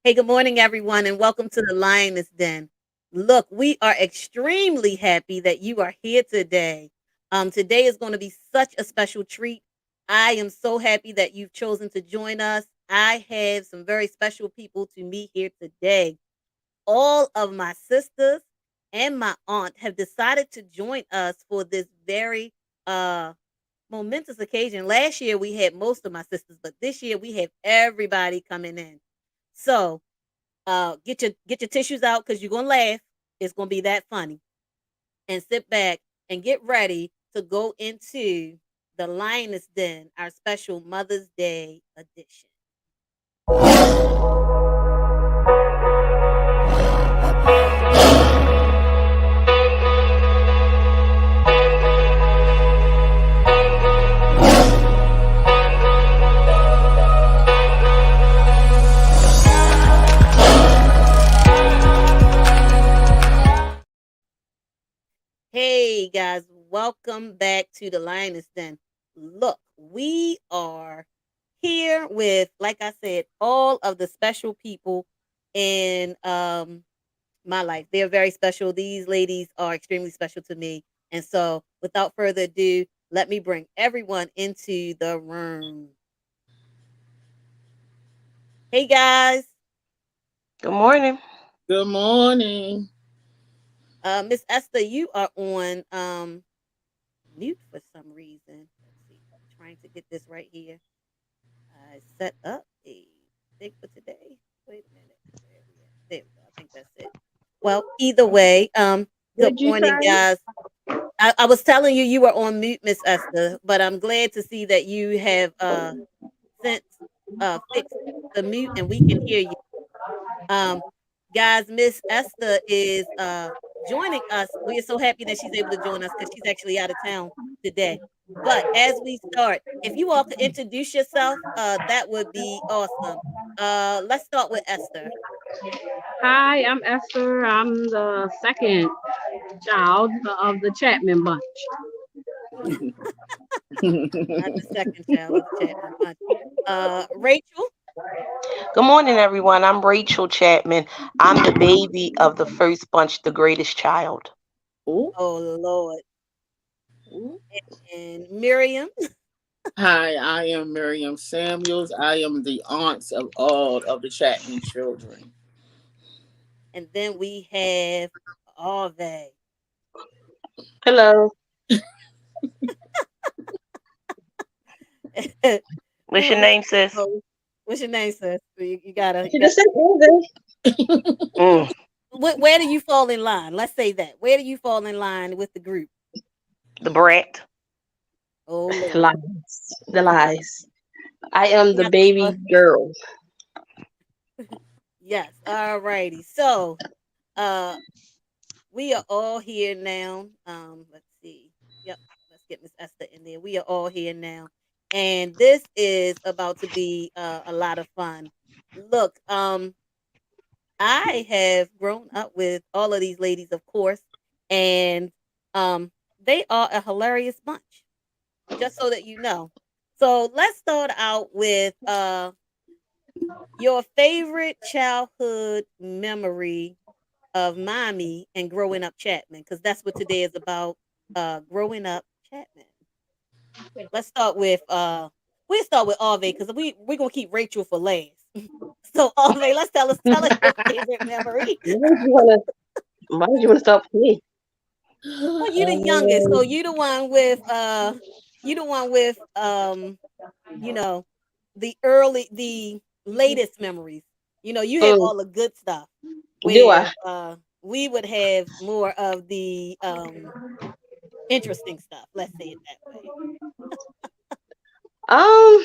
Hey, good morning, everyone, and welcome to the Lioness Den. Look, we are extremely happy that you are here today. Today is going to be such a special treat. I am so happy that you've chosen to join us. I have some very special people to meet here today. All of my sisters and my aunt have decided to join us for this very uh momentous occasion. Last year we had most of my sisters, but this year we have everybody coming in. So get your tissues out because you're gonna laugh. It's gonna be that funny. And sit back and get ready to go into the Lioness Den, our special Mother's Day edition. Hey guys, welcome back to the Lioness Den. Look, we are here with, like I said, all of the special people in my life. They're very special. These ladies are extremely special to me. And so, without further ado, let me bring everyone into the room. Hey guys, Good morning. Good morning. Miss Esther, you are on mute for some reason. Let's see. I'm trying to get this right here. I set up a thing for today. Wait a minute. Where are we at? There we go. I think that's it. Well, either way, good What'd you morning, say? guys. I was telling you you were on mute, Miss Esther, but I'm glad to see that you have since fixed the mute and we can hear you. Um, guys, Miss Esther is joining us. We are so happy that she's able to join us because she's actually out of town today. But as we start, if you all could introduce yourself, that would be awesome. Let's start with Esther. Hi, I'm Esther. I'm the second child of the Chapman bunch. Not the second child of the Chapman bunch. Rachel. Good morning, everyone. I'm Rachel Chapman. I'm the baby of the first bunch, the greatest child. Ooh, Oh Lord. ooh. And Miriam. Hi, I am Miriam Samuels. I am the aunt of all of the Chapman children. And then we have Ave. Hello. What's your name, sis? Oh, what's your name, sis? You gotta, She just said English. Mm, where do you fall in line? Let's say that. Where do you fall in line with the group? the brat. Oh Lord. Lies. The lies. I am We the got the baby girl. yes. All righty. So uh we are all here now. Let's see. Yep, let's get Miss Esther in there. We are all here now. And this is about to be a lot of fun. Look, I have grown up with all of these ladies, of course, and they are a hilarious bunch. Just so that you know. So let's start out with your favorite childhood memory of mommy and growing up Chapman, because that's what today is about. Growing up Chapman. Let's start with we'll start with Ave because we're gonna keep Rachel for last. So Ave, let's tell us your favorite memory. Why did you want to start with me? Well, you the youngest, so Um, you the one with you know, the latest memories. You know, you have mm, all the good stuff do where I? we would have more of the interesting stuff. Let's say it that way. Um,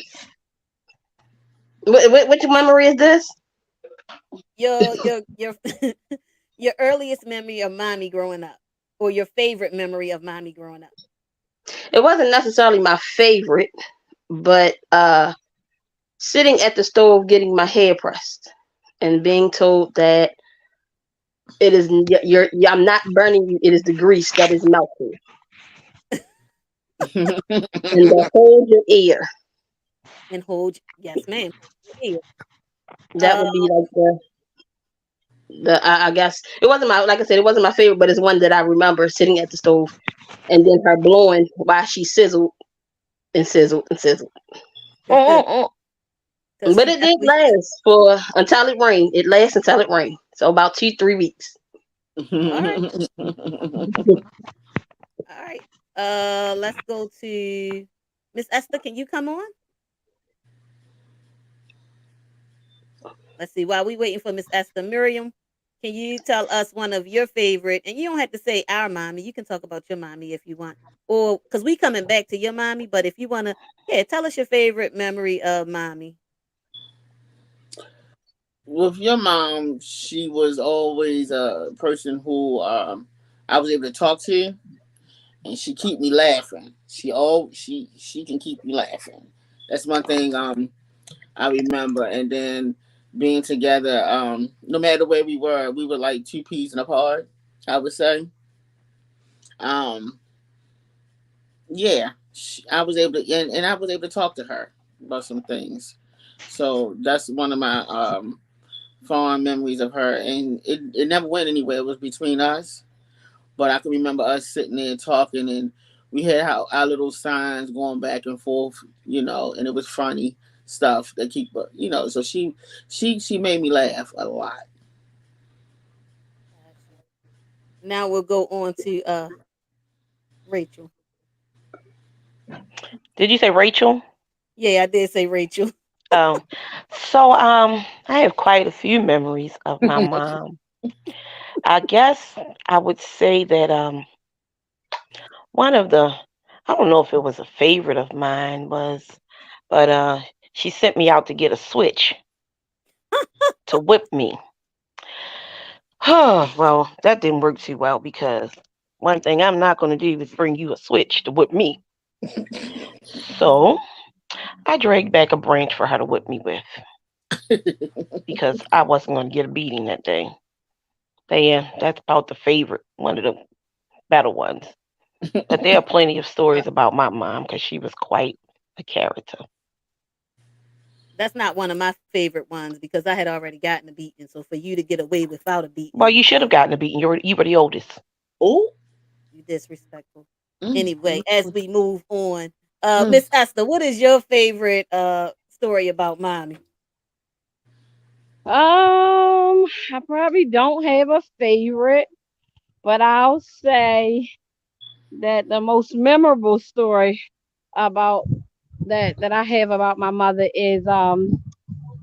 which memory is this? Your your earliest memory of mommy growing up, or your favorite memory of mommy growing up. It wasn't necessarily my favorite, but sitting at the stove getting my hair pressed and being told that it is I'm not burning you. It is the grease that is melting, and the hold your ear. And hold, yes, ma'am, hold your ear. That Uh, would be like I guess it wasn't my, like I said, it wasn't my favorite, but it's one that I remember sitting at the stove and then her blowing while she sizzled and sizzled and sizzled. Mm-mm-mm. because But she it did definitely. last for until it rained. It lasts until it rained. So about 2, 3 weeks. All right, all right. Let's go to Miss Esther. Can you come on? Let's see. While we waiting for Miss Esther, Miriam, can you tell us one of your favorite? And you don't have to say our mommy. You can talk about your mommy if you want, or because we coming back to your mommy. But if you wanna, yeah, tell us your favorite memory of mommy. With your mom, she was always a person who I was able to talk to, and she keep me laughing. She can keep me laughing. That's one thing I remember. And then being together, no matter where we were like two peas in a pod. I would say, um, yeah, I was able to, and I was able to talk to her about some things. So that's one of my fond memories of her, and it never went anywhere. It was between us, but I can remember us sitting there talking, and we had our little signs going back and forth, and it was funny stuff that So she made me laugh a lot. Gotcha. Now we'll go on to Rachel. Did you say Rachel? Yeah, I did say Rachel. Oh, so I have quite a few memories of my mom. I guess I would say that one of the, I don't know if it was a favorite of mine was, but she sent me out to get a switch to whip me. Well, that didn't work too well because one thing I'm not going to do is bring you a switch to whip me. So I dragged back a branch for her to whip me with because I wasn't going to get a beating that day. But yeah, that's about the favorite, one of the better ones. But there are plenty of stories about my mom because she was quite a character. That's not one of my favorite ones because I had already gotten a beating. So for you to get away without a Well, beating, you should have gotten a beating. You were the oldest. Oh, you disrespectful. mm, Anyway, mm, as we move on, mm. Miss Esther, what is your favorite story about mommy? I probably don't have a favorite, but I'll say that the most memorable story about that I have about my mother is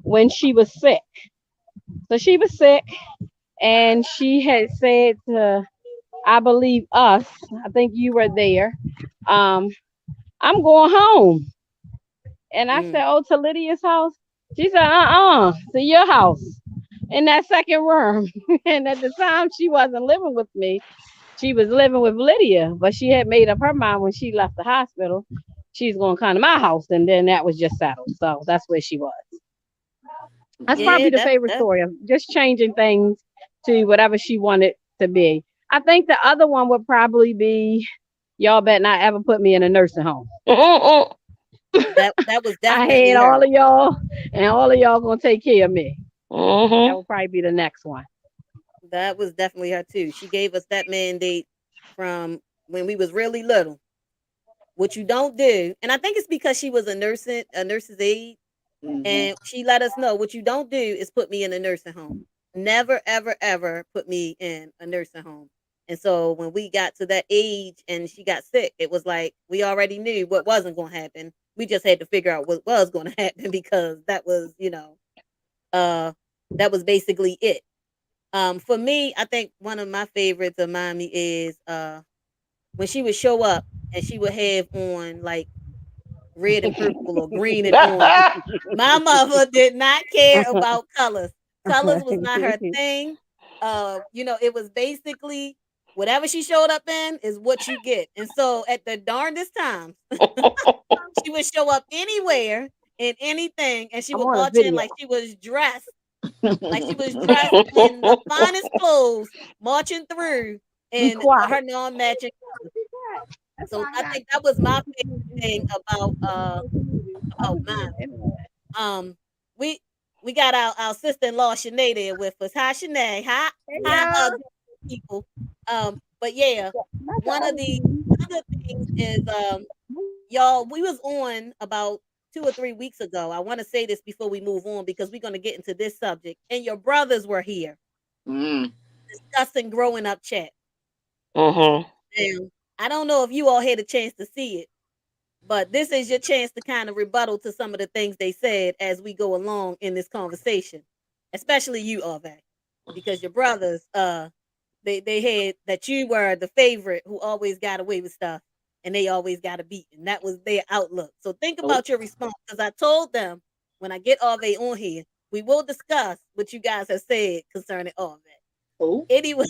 when she was sick. So she was sick and she had said to, I believe us, I think you were there. Um, I'm going home. And I Mm, said, "Oh, to Lydia's house?" She said, to your house in that second room. And at the time, she wasn't living with me. She was living with Lydia, but she had made up her mind when she left the hospital. She's going to come to my house. And then that was just settled. So that's where she was. That's yeah, probably the Mm. favorite that story of just changing things to whatever she wanted to be. I think the other one would probably be y'all better not ever put me in a nursing home. Mm-mm. that was I had definitely her. all of y'all, and all of y'all gonna take care of me. That Mm-hmm. will probably be the next one. That was definitely her too. She gave us that mandate from when we was really little. What you don't do, and I think it's because she was a nurse's aide, Mhm. and she let us know what you don't do is put me in a nursing home. Never, ever, ever put me in a nursing home. And so when we got to that age and she got sick, it was like we already knew what wasn't going to happen. We just had to figure out what was going to happen because uh, that was basically it. For me, I think one of my favorites of mommy is when she would show up and she would have on like red and purple or green and orange. My mother did not care about colors. Colors was not her thing. It was basically whatever she showed up in is what you get. And so at the darndest times, she would show up anywhere in anything and she I'm would on a march in video. like she was dressed in the finest clothes, marching through Be in her quiet. non-matching. So I think that was my favorite thing about mine. Um, we we got our sister-in-law Shanae there with us. Hi, Shanae. Hey Hi, y'all. people. But yeah, Not the one of other the team. other things is y'all, we was on about 2 or 3 weeks ago. I want to say this before we move on because we're gonna get into this subject. And your brothers were here Mm. discussing growing up chat. Mhm. And I don't know if you all had a chance to see it, but this is your chance to kind of rebuttal to some of the things they said as we go along in this conversation, especially you, Ave, because your brothers, they had that you were the favorite who always got away with stuff, and they always got a beat, and that was their outlook. So think Oh, about your response, because I told them when I get Ave on here, we will discuss what you guys have said concerning Ave. oh. Anyway,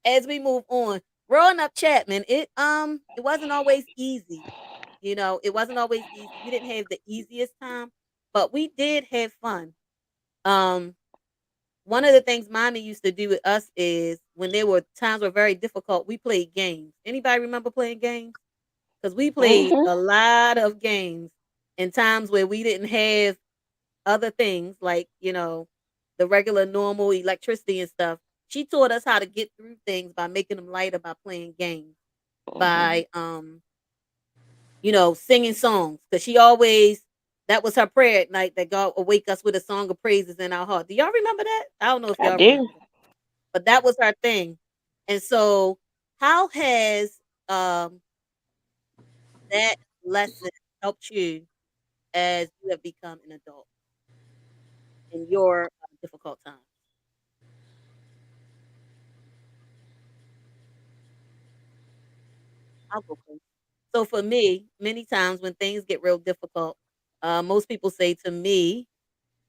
as we move on, growing up Chapman, it wasn't always easy. You know, it wasn't always easy. We didn't have the easiest time, but we did have fun. Um, One of the things mommy used to do with us is when there were times were very difficult, we played games. Anybody remember playing games? Because we played Mhm. a lot of games in times where we didn't have other things like, the regular normal electricity and stuff. She taught us how to get through things by making them lighter by playing games, Mhm. by singing songs. Because she always that was her prayer at night that God will wake us with a song of praises in our heart. Do y'all remember that? I don't know if I y'all do. remember that. But that was our thing. And so how has um that lesson helped you as you have become an adult in your difficult times? I'll go first. So for me, many times when things get real difficult, most people say to me,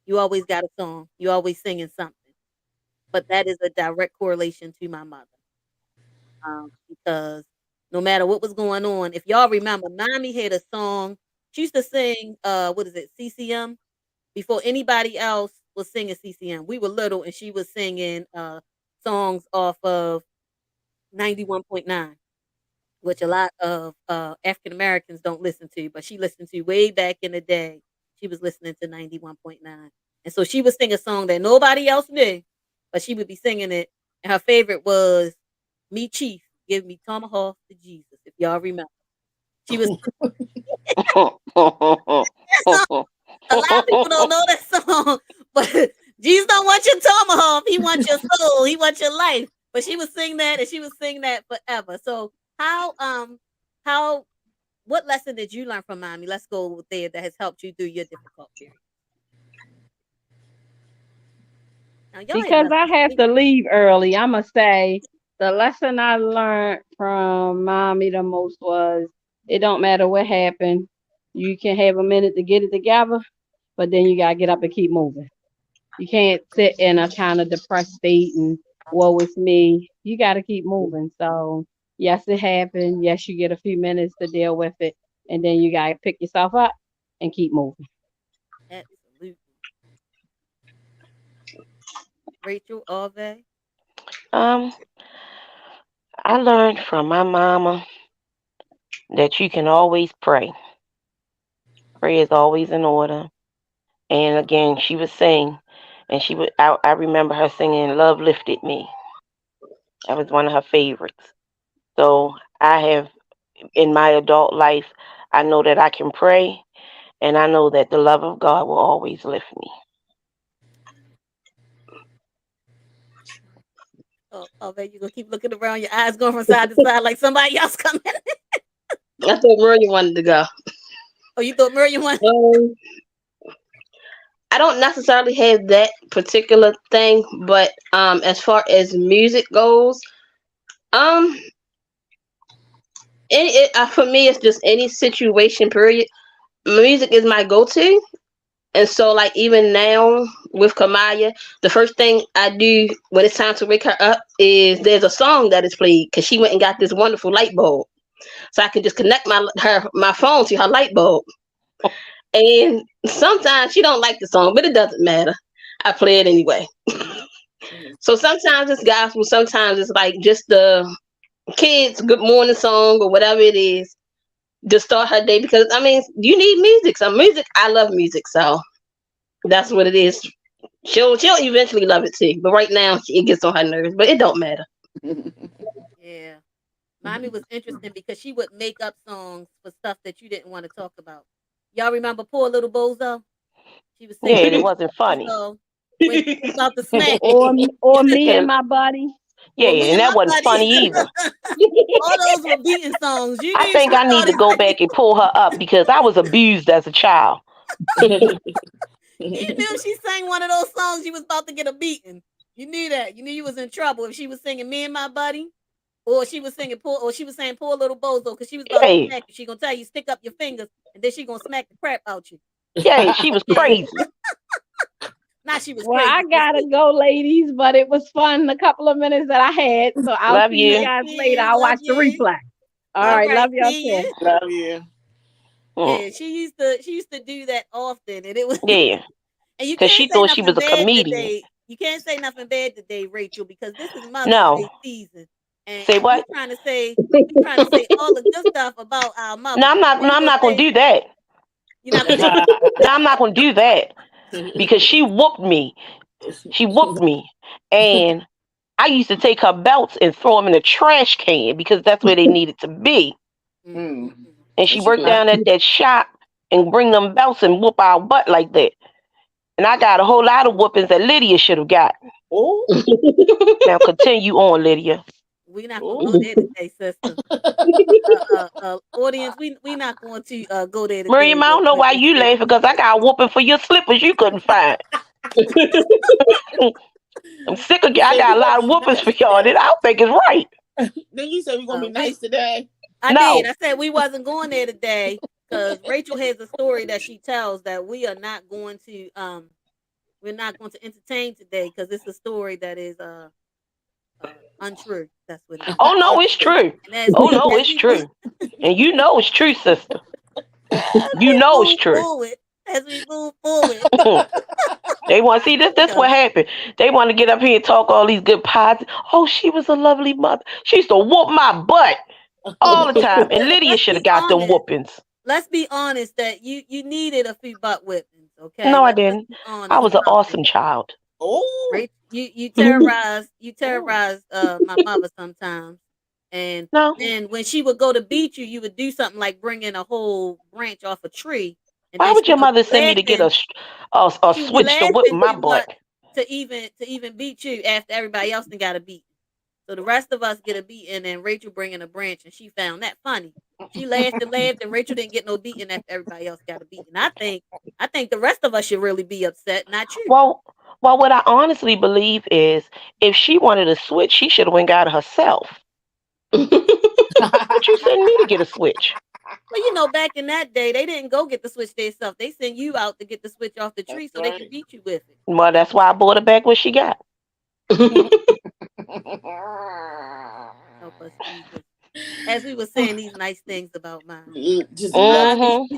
"You always got a song. You always singing something." But that is a direct correlation to my mother, because no matter what was going on, if y'all remember, Mommy had a song. She used to sing, what is it, CCM, before anybody else was singing CCM. We were little, and she was singing songs off of 91.9, which a lot of African Americans don't listen to, but she listened to way back in the day. She was listening to 91.9. And so she would sing a song that nobody else knew, but she would be singing it. And her favorite was Me Chief, Give Me Tomahawk to Jesus, if y'all remember. She was that song. A lot of people don't know that song, but Jesus don't want your tomahawk. He wants your soul. He wants your life. But she would sing that, and she would sing that forever. So how what lesson did you learn from mommy? Let's go there that has helped you through your difficult period. Now y'all had Because nothing I to have say. to leave early, I'ma say the lesson I learned from mommy the most was it don't matter what happened. You can have a minute to get it together, but then you gotta get up and keep moving. You can't sit in a kind of depressed state and woe it's me. You gotta keep moving. So yes, it happened. Yes, you get a few minutes to deal with it, and then you gotta pick yourself up and keep moving. Absolutely. Rachel Ave. um, I learned from my mama that you can always pray. Prayer is always in order. And again, she would sing, and she would. I remember her singing "Love Lifted Me." That was one of her favorites. So I have in my adult life, I know that I can pray, and I know that the love of God will always lift me. Oh, Ave, you gonna keep looking around, your eyes going from side to side like somebody else coming. I thought Maria wanted to go. Oh, you thought Miriam won? Um, I don't necessarily have that particular thing, but as far as music goes, um, for me, it's just any situation. Period. Music is my go-to, and so like even now with Kamaya, the first thing I do when it's time to wake her up is there's a song that is played because she went and got this wonderful light bulb, so I can just connect my phone to her light bulb. And sometimes she don't like the song, but it doesn't matter. I play it anyway. Mm. So sometimes it's gospel, sometimes it's like just the kids' good morning song or whatever it is to start her day. Because I mean, you need music. Some music, I love music, so That's what it is. She'll eventually love it too, but right now it gets on her nerves. But it don't matter. Yeah. Mommy was interesting because she would make up songs for stuff that you didn't want to talk about. Y'all remember Poor Little Bozo? She was Yeah, singing and it that wasn't funny. song when she was about to smack you. Or You said, me and And my buddy. yeah, or me and and that my wasn't buddy. funny either. All those were beating songs. You I knew think she I need to started go singing. back and pull her up because I was abused as a child. You knew she sang one of those songs, you was about to get a beating. You knew that. You knew you was in trouble if she was singing "Me and My Buddy," or she was singing "Poor," or she was saying "Poor Little Bozo" because she was about to Yeah, smack you. She gonna tell you stick up your fingers, and then she gonna smack the crap out you. yeah, she was Yeah, crazy. not she was Well, I crazy. She was gotta sweet. go, ladies, but it was fun the couple of minutes that I had. So I'll Love see you you. Thank guys later. you. I'll Love watch the you. replay. All All right, right. love y'all See too. you. Love you. Mm, Yeah, she used to do that often, and it was yeah, and you because can't she say thought she nothing was a bad comedian. today. You can't say nothing bad today, Rachel, because this is Mother's No, Day season, say and we what? trying to say all the good stuff about our No, mothers. I'm not. So No, you I'm gonna not gonna say do that. you're not gonna do it? No, I'm not gonna do that because she whooped me. She whooped me, and I used to take her belts and throw them in the trash can because that's where they needed to be. Mm, mm, Hmm. mm. And she What you worked do? down at that shop and bring them belts and whoop our butt like that. And I got a whole lot of whoopings that Lydia should have got. Oh, Now continue on, Lydia. We're not gonna go oh. there today, sister. Audience, we not going to go there today Miriam, I don't know with why this you Rachel. laughing because I got a whooping for your slippers you couldn't find. I'm sick of You I said we're got a gonna lot of be whoopings for nice y'all that today. I don't think is right. Then you said we're gonna be We nice today. I did. No. I said we wasn't going there today because Rachel has a story that she tells that we are not going to we're not going to entertain today because it's a story that is untrue. That's what it is. Oh no, it's true. And as Oh we no, as it's we move true. And you know it's true, sister. as You we know it's move true. forward, as we move forward, They want to see this. you This what know, happened. They want to get up here and talk all these good positive. Oh, she was a lovely mother. She used to whoop my butt all the time, and but Lydia let's should be have got them honest. whoopings. Let's be honest that you needed a few butt whippings. Okay, No, I let's didn't. be I honest was an about this. awesome child. Oh, Right? You terrorized oh. my mother sometimes. And No, then when she would go to beat you, you would do something like bring in a whole branch off a tree, and why then would she your would mother be send me to get laughing. a She would be switch to whip laughing my too butt? much to even beat you after everybody else done got a beat. So the rest of us get a beating, and Rachel bringing a branch, and she found that funny. She laughed and laughed, and Rachel didn't get no beating after everybody else got a beating. I think the rest of us should really be upset, not you. Well, well, what I honestly believe is if she wanted a switch, she should have went got it herself. But you send me to get a switch. Well, back in that day, they didn't go get the switch themselves. They send you out to get the switch off the That's tree so they can right. beat you with it. Well, that's why I bought her back what she got. Help us, Jesus. As we were saying these nice things about mommy. You just love Mommy, Mm-hmm.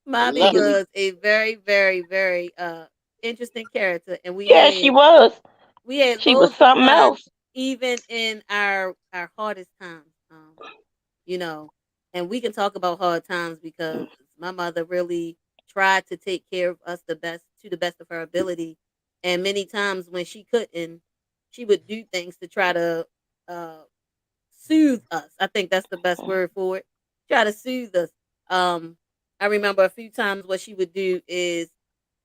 mommy love was a very, very, very interesting character, and we Yeah, she had was. we had She was loads of something fun, else. even in our hardest times. You know, and we can talk about hard times because my mother really tried to take care of us to the best of her ability, and many times when she couldn't, she would do things to try to uh, soothe us. I think that's the best word for it. Try to soothe us. Um, I remember a few times what she would do is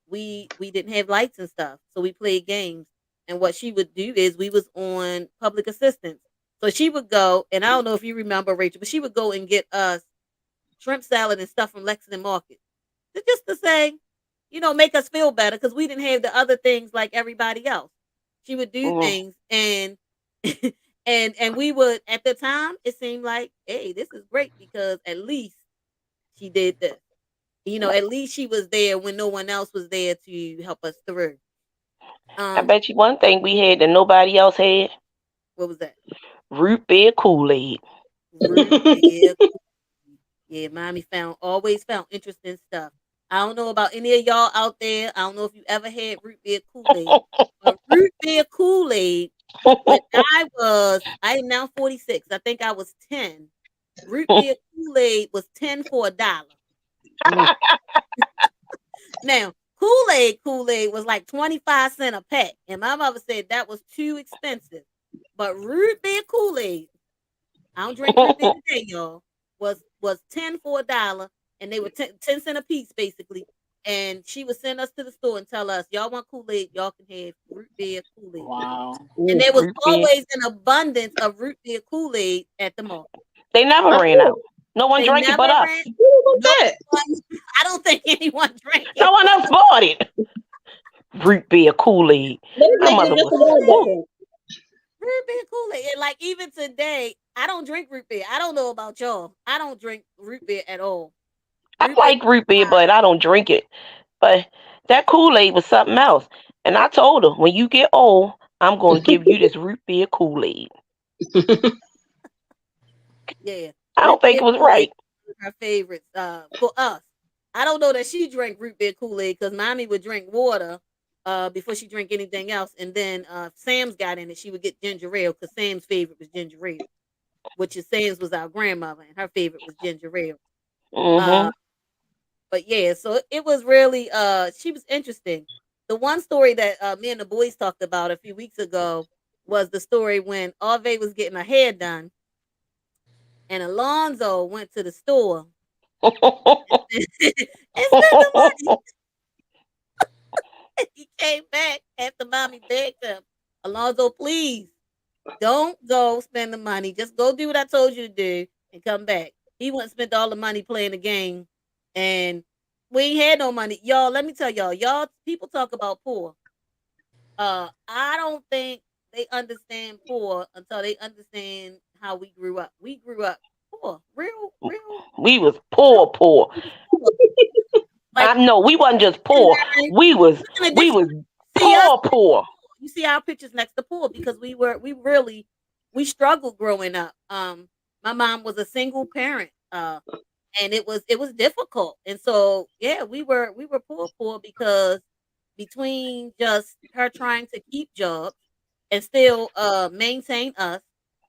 we didn't have lights and stuff, so we played games. And what she would do is we was on public assistance, so she would go, and I don't know if you remember Rachel, but she would go and get us shrimp salad and stuff from Lexington Market, just to say, make us feel better because we didn't have the other things like everybody else. She would do Mm-hmm. things, and and we would at the time it seemed like, hey, this is great because at least she did this. At least she was there when no one else was there to help us through. I Um, bet you one thing we had that nobody else had: what was that? root beer Kool Aid. Root beer. Yeah, mommy always found interesting stuff. I don't know about any of y'all out there. I don't know if you ever had root beer Kool Aid, but root beer Kool Aid. When I am now 46. I think I was 10. Root beer Kool Aid was 10 for $1. it. Now, Kool-Aid was like 25 cents a pack. And my mother said that was too expensive. But root beer Kool-Aid, I don't drink root beer today, y'all. Was 10 for $1, and they were 10 cents a piece, basically. And she would send us to the store and tell us, y'all want Kool-Aid, y'all can have root beer Kool-Aid. Wow. And Mm. there was Root beer. always an abundance of root beer Kool-Aid at the mall. They never I ran feel out. No one They drank it never but us. ran. like No that. one. I don't think anyone drank No it. one else bought it. Root beer Kool-Aid. They was My Root making beer it mother just was a little Kool-Aid. spoiled. different. Root beer Kool-Aid. And like even today, I don't drink root beer. I don't know about y'all. I don't drink root beer at all. I Root beer. like root beer, but I don't drink it. But that Kool-Aid was something else. And I told her, when you get old, I'm going to give you this root beer Kool-Aid. Yeah, I don't root think beer it was Kool-Aid right. was her favorites for us. I don't know that she drank root beer Kool-Aid because mommy would drink water before she drank anything else. And then if Sam's got in it, she would get ginger ale because Sam's favorite was ginger ale, which is Sam's was our grandmother, and her favorite was ginger ale. Uh, Hmm. but yeah, so it was really she was interesting. The one story that me and the boys talked about a few weeks ago was the story when Ave was getting her hair done and Alonzo went to the store and spent the money. He came back after mommy begged him, Alonzo, please don't go spend the money. Just go do what I told you to do and come back. He went and spent all the money playing the game, and we ain't had no money. Y'all, let me tell y'all people talk about poor. I don't think they understand poor until they understand how we grew up. We grew up poor, We was real. poor, poor. We was poor. I Like know we wasn't just and poor. Mary, We was look at the we difference. was See us, poor, poor. you see our pictures next to poor because we really we struggled growing up. My mom was a single parent. And it was difficult. And so yeah, we were poor because between just her trying to keep jobs and still maintain us.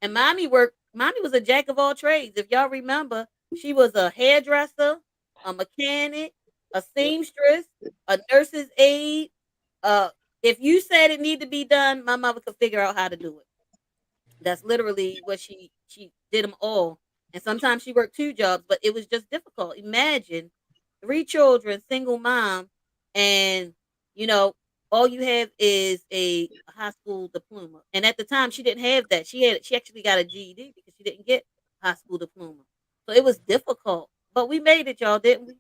And mommy was a jack of all trades. If y'all remember, she was a hairdresser, a mechanic, a seamstress, a nurse's aide. Uh if you said it needed to be done, my mother could figure out how to do it. That's literally what she did them all. And sometimes she worked two jobs, but it was just difficult. Imagine three children, single mom, and you know, all you have is a high school diploma. And at the time she didn't have that. She actually got a GED because she didn't get a high school diploma. So it was difficult. But we made it, y'all, didn't we?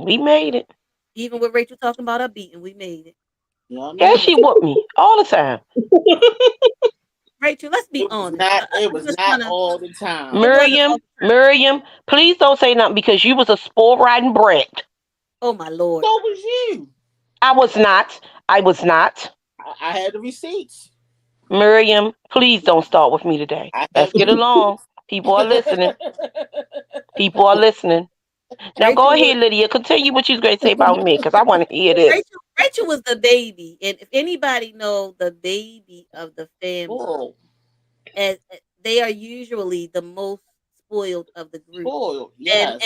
We made it. Even with Rachel talking about her beating, we made it. You know what I Yeah, mean? she whooped me all the time. Rachel, let's be It was honest. not. It I was just not wanna all the time. it wasn't all Miriam, the time. Miriam, please don't say nothing because you was a sport riding brat. Oh my lord. So was you. I was not. I was not. I had the receipts. Miriam, please don't start with me today. I had Let's the get along. People are listening. People are listening. Now go Rachel was ahead, Lydia. Continue what you was going to say about me because I want to hear this. Rachel was the baby, and if anybody know the baby of the family, spoiled. as they are usually the most spoiled of the group. Spoiled. And Yes.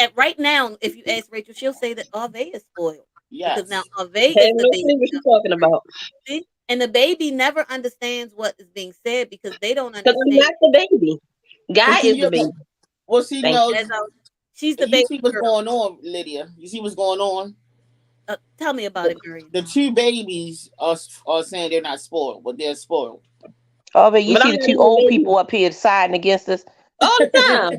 and right now, if you ask Rachel, she'll say that Ave is spoiled because now Yes. Ave Have is the no baby clue what of you the talking group. about. See? And the baby never understands what is being said because they don't Because I'm understand. not the baby. But Guy see, is the baby. well, see, Thank no, you. As I, she's the you baby see what's girl. going on, Lydia. You see what's going on. Tell me about The, it, Miriam. the two babies are saying they're not spoiled, but they're spoiled. Oh, but you But see I'm the not two the old baby. people up here siding against us? All the time.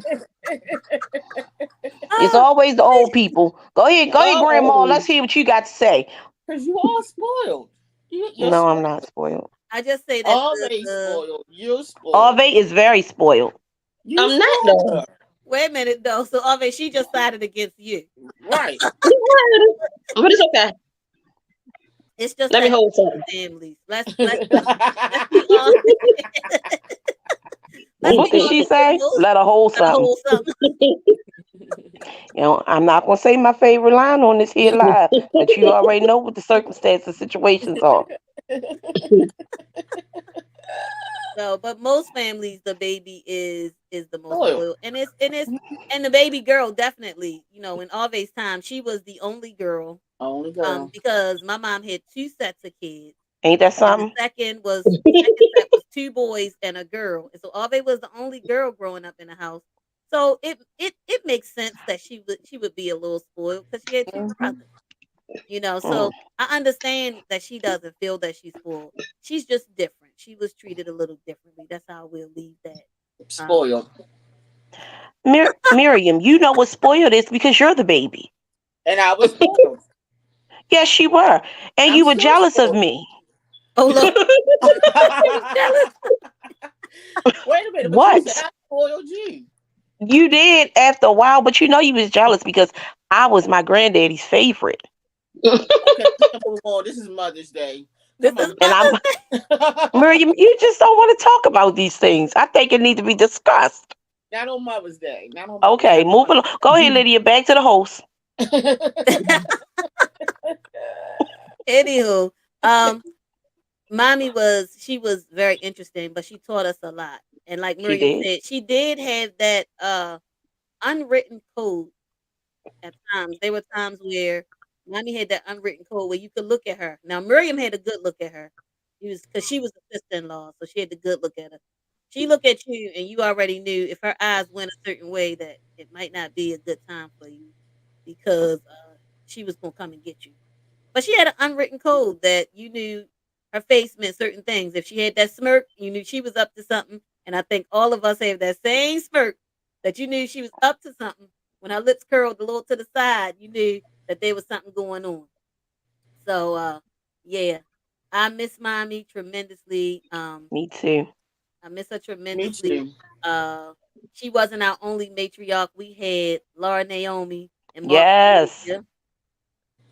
It's Oh, always the old people. Go ahead, Grandma. Always. Let's hear what you got to say. Because you are spoiled. You're No, I'm spoiled. not spoiled. I just say that Always spoiled. You're spoiled. Ave is very spoiled. You I'm not spoiled though. her. wait a minute though. So Ave, she just sided against you. Right. But it's okay. It's just Let me that hold something. families. Let's be honest. Let's What be did she honest. say? Most Let her hold got a something. whole something. I'm not gonna say my favorite line on this here live, but you already know what the circumstances, situations are. No, but most families, the baby is the most spoiled. spoiled, and the baby girl definitely. You know, in Ave's time, she was the only girl. Only girl. Because my mom had 2 sets of kids, Ain't that and the something? second set was 2 boys and a girl, and so Ave was the only girl growing up in the house. So it makes sense that she would be a little spoiled because she had 2 Mhm. brothers, you know. Mm. So I understand that she doesn't feel that she's spoiled. She's just different. She was treated a little differently. That's how we'll leave that. Um, Spoiled. Miriam, you know what spoiled is because you're the baby. And I was spoiled. Yes, you were. And I'm you were still jealous of spoiled. me. oh look, she was jealous. Wait a minute, but you said What? I spoiled you. You did after a while, but you know you was jealous because I was my granddaddy's favorite. Okay, we can move on. This is Mother's Day. This Come is on. And I'm Mother's Day. Miriam, you just don't want to talk about these things. I think it need to be discussed. Not on Mother's Day. Not on Mother's Okay, moving on. Go ahead, Lydia. Back to the host. Day. Anywho, um, mommy was very interesting, but she taught us a lot. And like She Miriam did. said, she did have that unwritten code at times. There were times where mommy had that unwritten code where you could look at her. Now Miriam had a good look at her. She was a sister in law, so she had the good look at her. She looked at you and you already knew if her eyes went a certain way that it might not be a good time for you because she was gonna come and get you. But she had an unwritten code that you knew her face meant certain things. If she had that smirk, you knew she was up to something. And I think all of us have that same smirk that you knew she was up to something. When her lips curled a little to the side, you knew that there was something going on. So yeah. I miss mommy tremendously. Me too. I miss her Me tremendously. too. Uh she wasn't our only matriarch. We had Laura Naomi and Martha Yes. Olivia.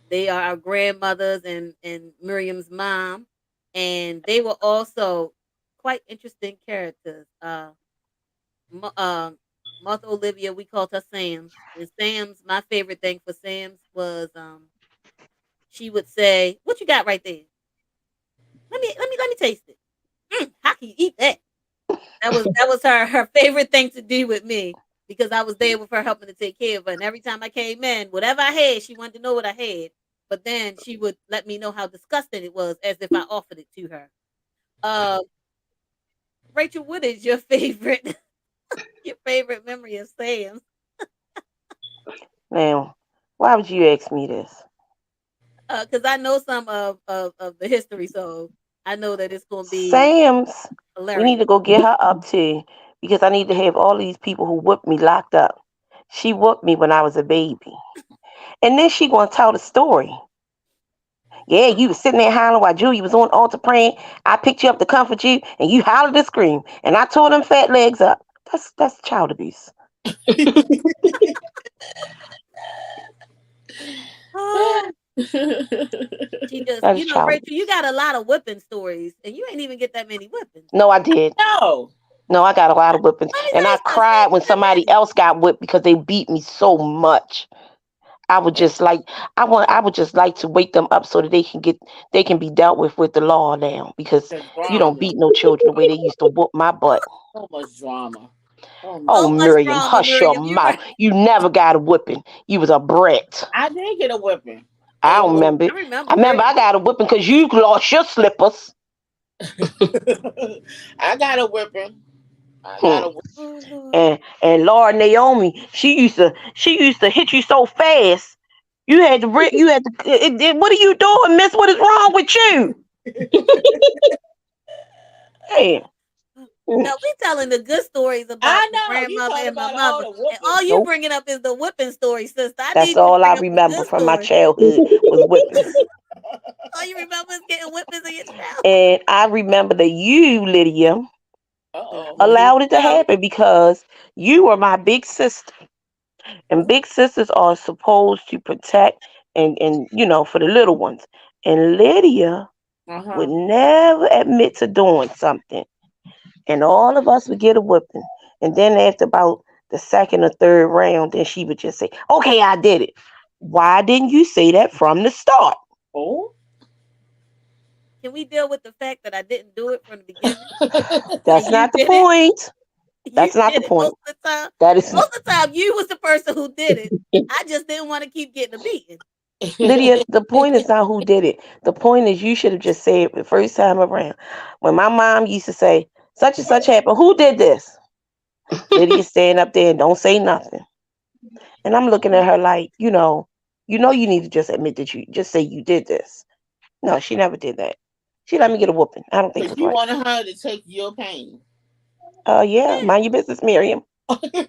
They are our grandmothers and Miriam's mom, and they were also quite interesting characters. Mo- um, Martha Olivia, we called her Sam's, and Sam's. My favorite thing for Sam's was she would say, "What you got right there? Let me taste it. How can you eat that?" That was her favorite thing to do with me because I was there with her helping to take care of her. And every time I came in, whatever I had, she wanted to know what I had. But then she would let me know how disgusting it was as if I offered it to her. Uh, Rachel, what is your favorite your favorite memory of Sam's? Now, why would you ask me this? Because I know some of the history, so I know that it's gonna be Sam's, we need hilarious. to go get her up too because I need to have all these people who whooped me locked up. She whooped me when I was a baby. And then she gonna tell the story. Yeah, you was sitting there hollering while Julia was on the altar praying. I picked you up to comfort you, and you hollered and screamed. And I tore them fat legs up. That's child abuse. Oh, she just, That's child Rachel, you abuse. got a lot of whipping stories, and you ain't even get that many whippings. No, I did. No. No, I got a lot of whippings, Let me and tell I you something. Sam, cried when you got somebody many. else got whipped because they beat me so much. I would just like I would just like to wake them up so that they can be dealt with the law now because The you don't drama. beat no children the way they used to whoop my butt. So much drama. Oh my Oh So much God. Miriam, drama, hush your Miriam. You're mouth. right. You never got a whipping. You was a brat. I did get a whipping. I It don't was remember I it. I remember remember Miriam. I got a whipping because you lost your slippers. I got a whipping. I got Hmm. a whipping. Oh Lord. And Laura Naomi, she used to hit you so fast. You had to. What are you doing, Miss? What is wrong with you? Damn. Now we telling the good stories about I my know you grandmother talking and my about all mother, the and all whoopings. you Nope. bringing up is the whipping story, sister. I That's need you to all I bring up the remember good from my story. childhood was whippings. All you remember is getting whippings in your child. And I remember that you, Lydia, Uh-oh. Here allowed we it to go. happen because you were my big sister. And big sisters are supposed to protect and for the little ones. And Lydia would Uh-huh. never admit to doing something. And all of us would get a whipping. And then after about the second or third round, then she would just say, okay, I did it. Why didn't you say that from the start? Oh. Can we deal with the fact that I didn't do it from the beginning and That's you not the did it? point. You That's not the did it point. most of the time. That is Most of the time, you was the person who did it. I just didn't want to keep getting a beating. Lydia, the point is not who did it. The point is you should have just said it the first time around. When my mom used to say, such and such happened, who did this? Lydia stand up there and don't say nothing. And I'm looking at her like, you need to just admit that you just say you did this. No, she never did that. She let me get a whooping. I don't think Because that's you right. wanted her to take your pain. Yeah, Yeah. mind your business, Miriam. Yeah.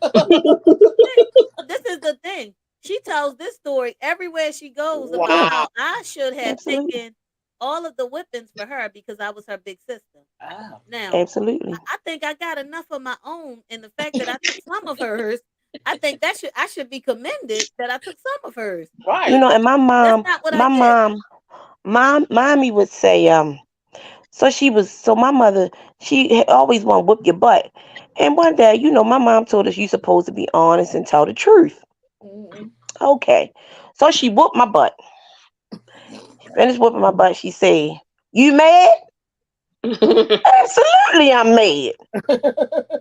This is the thing. She tells this story everywhere she goes about Yeah, Wow. how I should have absolutely. taken all of the whippings for her because I was her big sister. Wow. Now, I, Absolutely. I think I got enough of my own, and the fact that I took some of hers, I think that I should be commended that I took some of hers. Right. And my That's mom, not what I my get. mom, mommy would say, so my mother, she always want to whoop your butt. And one day, my mom told us you supposed to be honest and tell the truth. Mhm. Okay. So she whooped my butt. She finished whooping my butt. She said, you mad? Absolutely, I'm mad.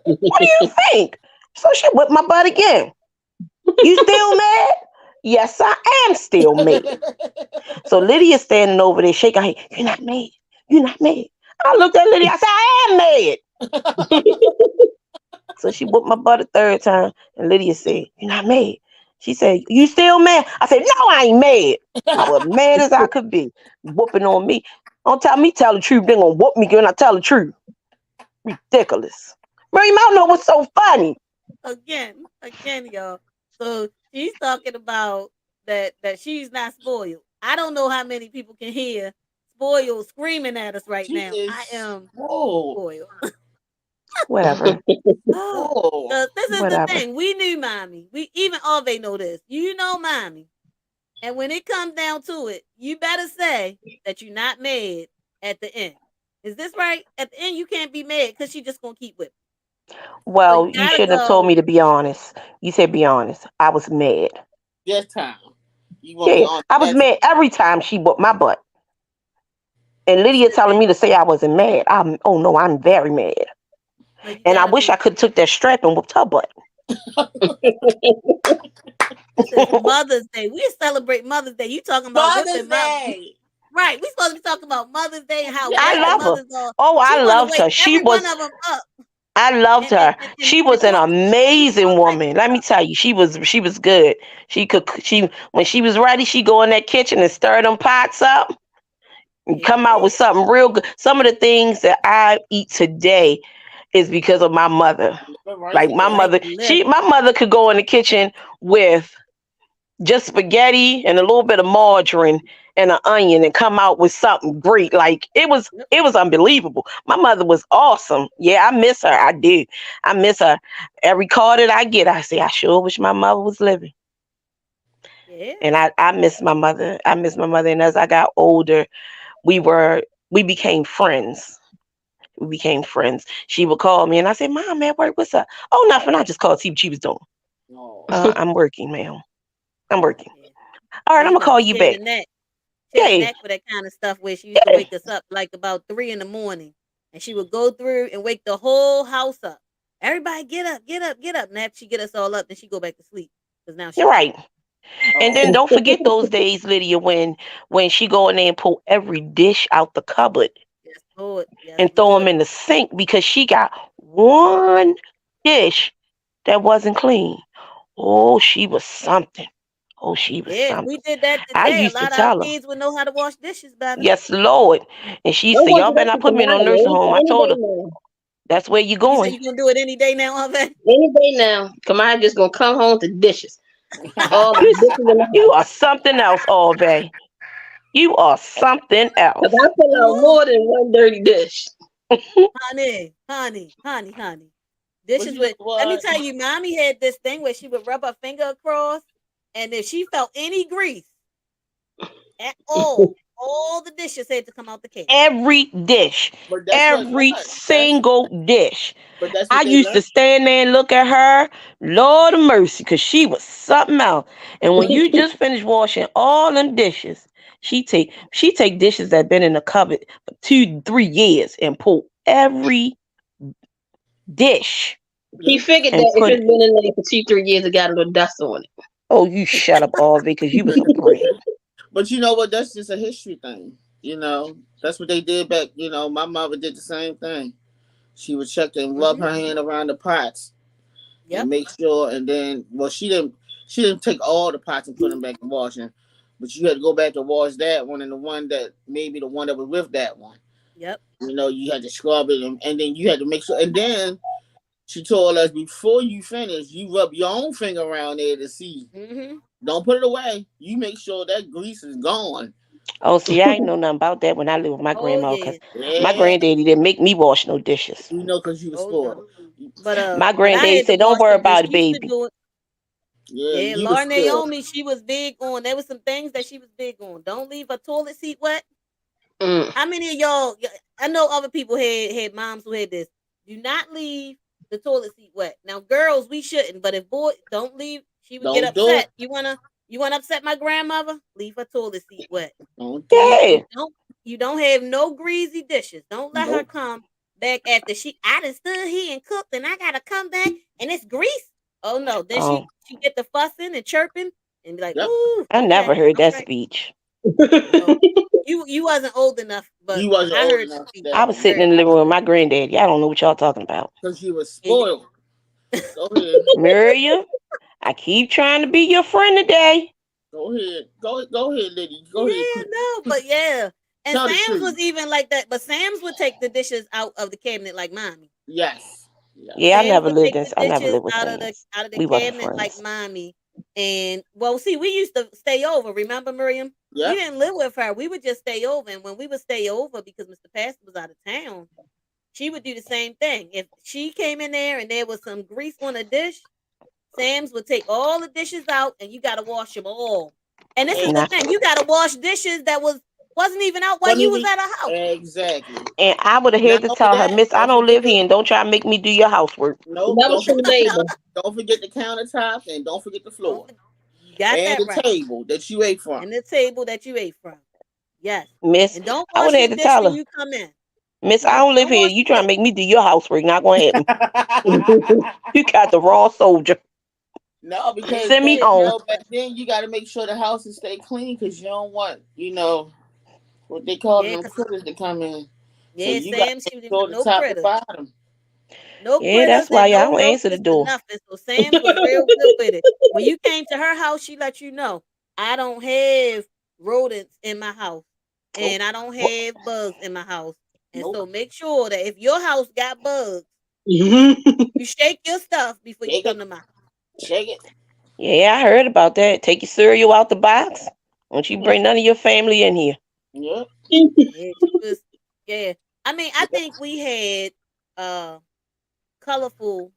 What do you think? So she whipped my butt again. You still mad? Yes, I am still mad. So Lydia's standing over there shaking her head. You're not mad. You're not mad. I looked at Lydia. I said, I am mad. So she whooped my butt a third time. And Lydia said, you're not mad. She said, you still mad? I said, no, I ain't mad. I was mad as I could be. Whooping on me. Don't tell me tell the truth. They're going to whoop me when I tell the truth. Ridiculous. Miriam, I don't know what's so funny. Again, y'all. So she's talking about that she's not spoiled. I don't know how many people can hear spoiled screaming at us right She now. I is am spoiled. spoiled. Whatever. Spoiled. This is the Whatever. thing. We knew mommy. We even Ave know this. You know mommy. And when it comes down to it, you better say that you're not mad at the end. Is this right? At the end, you can't be mad because she just gonna keep whipping. So Well, you you gotta shouldn't have told go. me to be honest. You said be honest. I was mad. This time. You gonna be Yeah, on I was that time. mad every time she whooped my butt. And You Lydia should telling be. me to say I wasn't mad. Oh no, I'm very mad. No, you And I gotta wish be. I could took that strap and whooped her butt. This is Mother's Day. We celebrate Mother's Day. You talking about Mother's whipping my Day. right? We supposed to be talking about Mother's Day and how I bad the Yes. love her. mothers are. Oh, She I want to loved wake her. She every one was of them up I loved her. She and was an do all amazing types woman. of Let me stuff. tell you, she was good. She when she was ready, she go in that kitchen and stir them pots up and Yeah, come out with something real good. Some of the things that I eat today is because of my mother. Right Like my there. like mother, literally. my mother could go in the kitchen with just spaghetti and a little bit of margarine and an onion and come out with something great. Like Yep. it was unbelievable. My mother was awesome. Yeah, I miss her. I do. I miss her. Every call that I get, I say, I sure wish my mother was living. Yeah. And I miss my mother. I miss my mother. And as I got older, we were we became friends. We became friends. She would call me and I said, Mom, at work, what's up? Oh, nothing. I just called to see what she was doing. No. I'm working, ma'am. I'm working. Yeah. All right, Yeah, I'm you gonna know, call you she had back. a knack. She had a Yeah, knack for that kind of stuff where she used to yeah. wake us up like about 3 in the morning, and she would go through and wake the whole house up. Everybody, get up, get up, get up. And after she get us all up, then she go back to sleep because now she You're tired. right. And then Oh. don't forget those days, Lydia, when she go in there and pull every dish out the cupboard Yes, Lord. Yes, and throw them Lord. in the sink because she got one dish that wasn't clean. Oh, she was something. Oh, she was Yeah, if we something. did that I today, a used to lot of our tell her, kids would know how to wash dishes better. yes, Lord. And she Don't said, want y'all to that better not shit put me in no tomorrow. nursing home. I Any told day her, now. that's where you You say going. you gonna do it any day now, Harvey? Any day now. Kamaya just gonna come home to dishes. All the You, dishes in the you house. are something else, all day. You are something Cause else. I pull out Ooh, more than one dirty dish. honey. But Dishes you know with. Let me what? tell you, mommy had this thing where she would rub her finger across, and if she felt any grease at all the dishes had to come out the can. Every dish, But that's every what that's single dish. but that's I what they used learn. to stand there and look at her, Lord of mercy, because she was something else. And when you just finish washing all them dishes, she take dishes that been in the cupboard for 2 3 years and pull every dish He figured and that if put it's it. been in there for 2 3 years, it got a little dust on it. Oh, you shut up, all because you was the brain. But you know what? That's just a history thing. That's what they did back. My mother did the same thing. She would check and rub Mhm. her hand around the pots and Yep. make sure. And then, well, she didn't take all the pots and put them back in washing, but you had to go back and wash that one and the one that maybe the one that was with that one. Yep. You had to scrub it, and then you had to make sure. And then she told us before you finish, you rub your own finger around there to see. Mhm. Don't put it away. You make sure that grease is gone. Oh, see, I ain't know nothing about that when I lived with my Oh grandma because yeah. my Yeah, granddaddy didn't make me wash no dishes. because you were Oh no. spoiled. My But I granddaddy had to said, "Don't wash worry the dish. about it, She used to baby." do it. Yeah, Yeah, you were Laura spoiled. Naomi, she was big on. There was some things that she was big on. Don't leave a toilet seat wet. Mm. How many of y'all? I know other people had moms who had this. Do not leave the toilet seat wet. Now, girls, we shouldn't. But if boy, don't leave. She would get Don't do it. upset. You wanna upset my grandmother? Leave her toilet seat wet. Don't do You it. Yeah. you don't you don't have no greasy dishes. Don't let her Nope. come back after I done stood here and cooked and I gotta come back and it's grease. Oh no. Then Oh, she get the fussing and chirping and be like, Yep. ooh, I never okay, heard all that right. speech. Well, you wasn't old enough, but You wasn't I old heard the enough speech. I that was I sitting heard in the it. living room with my granddaddy. I don't know what y'all talking about. because you were And spoiled. Go ahead. Miriam, I keep trying to be your friend today. Go ahead. Go ahead, Liddy. Go ahead. yeah, no, but yeah. And Tell the Sam's was truth. even like that, but Sam's would take the dishes out of the cabinet like mommy. Yes. Yeah, Yes. Sam's would take the I never dishes lived with Sam's. out of the We wasn't cabinet like friends. mommy. And well, see, we used to stay over. Remember, Miriam? We Yep. didn't live with her. We would just stay over. And when we would stay over because Mr. Pastor was out of town, she would do the same thing. If she came in there and there was some grease on a dish, Sam's would take all the dishes out and you gotta wash them all. And this is And the Nah. thing, you gotta wash dishes that wasn't even out while wasn't you was even at her house. exactly. And I would have had Not to only tell her, that, Miss, I don't don't forget live the here and don't try to make me do your housework. nope. Never true neighbor. Don't forget the countertops and don't forget the Don't floor you got and that the right. table that you ate from. And the table that you ate from. Yes. Miss, And don't I would wash have your had to dish tell when her, you come in. Miss, I don't live Don't here. wash You your trying to dish. make me do your housework. Not going to happen. You got the wrong soldier. No, Yes, because you Send me back did. home. back then you got to make sure the house is stay clean because you don't want what they call Yeah, them cause critters to come in. So yeah, you got Sam, to make she didn't sure the no top and critters. bottom. No Yeah, critters that's why and y'all no don't answer the roaches and door. nothing. So Sam's was real good with it. When you came to her house, she let you know I don't have rodents in my house Nope. and I don't What? have bugs in my house. And Nope. so make sure that if your house got bugs, you shake your stuff before you Shake come it. to my house. Shake it. Yeah, I heard about that. Take your cereal out the box. Don't you bring none of your family in here. Yep. Yeah, she was. Yeah, I mean, I Yep. think we had uh colorful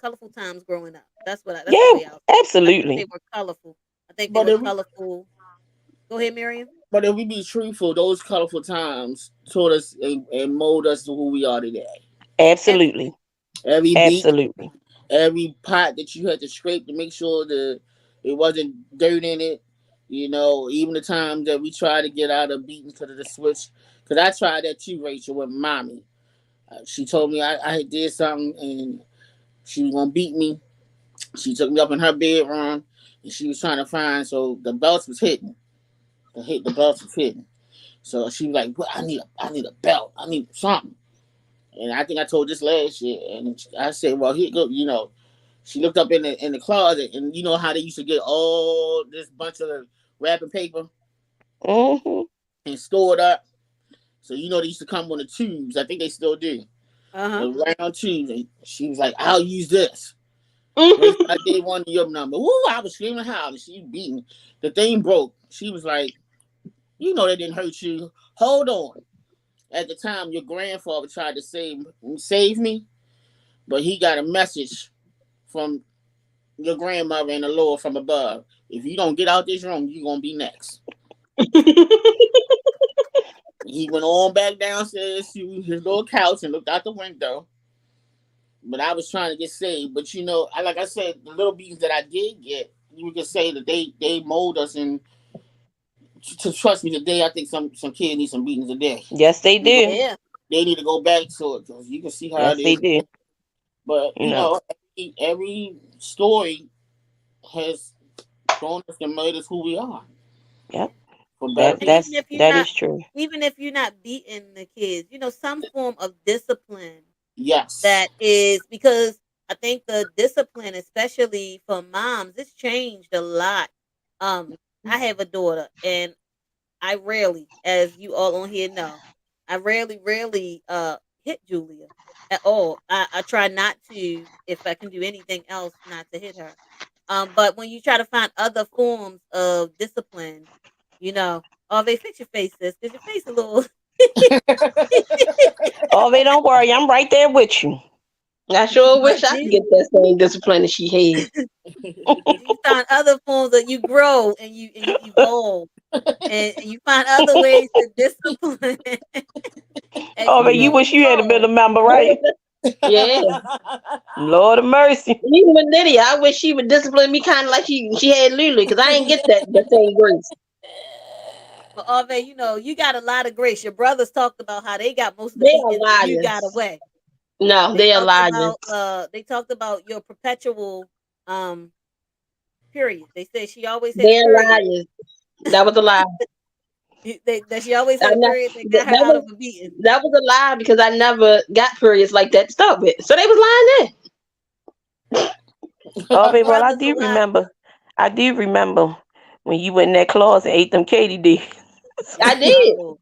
colorful times growing up. That's the Yeah, way I think they absolutely. were colorful. I think they But were if colorful. Go ahead, Miriam. but if we be truthful, those colorful times taught us and mold us to who we are today. Absolutely. Absolutely. Every beat, Absolutely. every pot that you had to scrape to make sure that it wasn't dirt in it. Even the times that we tried to get out of beating because of the switch. Because I tried that too, Rachel, with mommy. She told me I did something and she was gonna beat me. She took me up in her bedroom and she was trying to find so the belts was hidden. The belts was hidden. So she was like, well, I need a belt. I need something. And I think I told this last year. And I said, well, here go. She looked up in the closet, and you know how they used to get all this bunch of wrapping paper Hmm. and store it up. So they used to come on the tubes. I think they still do Uh huh. the round tubes. And she was like, "I'll use this." Rachel, I gave one to your number. Woo! I was screaming how she beat me. The thing broke. She was like, that didn't hurt you. Hold on. At the time, your grandfather tried to save me, but he got a message from your grandmother and the Lord from above. If you don't get out this room, you're gonna be next. He went on back downstairs to his little couch and looked out the window. But I was trying to get saved. But like I said, the little beatings that I did get, you could say that they mold us and to trust me today. I think some kids need some beatings today. Yes, they They, go, do. Yeah. they need to go back to it because you can see how it Yes, they is. do. But You know. every story has grown us and made us who we are. Yeah. Yep. for better That And people. even that's if you're that not is true. even if you're not beating the kids, some form of discipline Yes. that is because I think the discipline, especially for moms, it's changed a lot. I have a daughter and I rarely, as you all on here know, I rarely hit Julia at all. I try not to if I can do anything else not to hit her. But when you try to find other forms of discipline, oh, they fix your face, sis, because your face a little. Oh, they don't worry. I'm right there with you. I sure But wish I could get that same discipline that she had. you find other forms that you grow and you evolve and you find other ways to discipline as Oh, you but you grow and wish you had been a evolve. member, right? Yeah. Lord of mercy. Even with Lydia, I wish she would discipline me kind of like she had Lulu, because I ain't get that same grace. But Ave, you got a lot of grace. Your brothers talked about how they got most of the They are beatings and you got liars. away. No, They they are talked liars. about your perpetual um period. They said she always had a They are period. liars. That was a lie. That she always I had a know, period that that, got her that out was of a beating. that was a lie because I never got periods like that to start with. So they was lying Your Okay, well, I brother's a do lie. remember. I do remember when you went in that closet and ate them Katie D. there. I Oh my did, lord.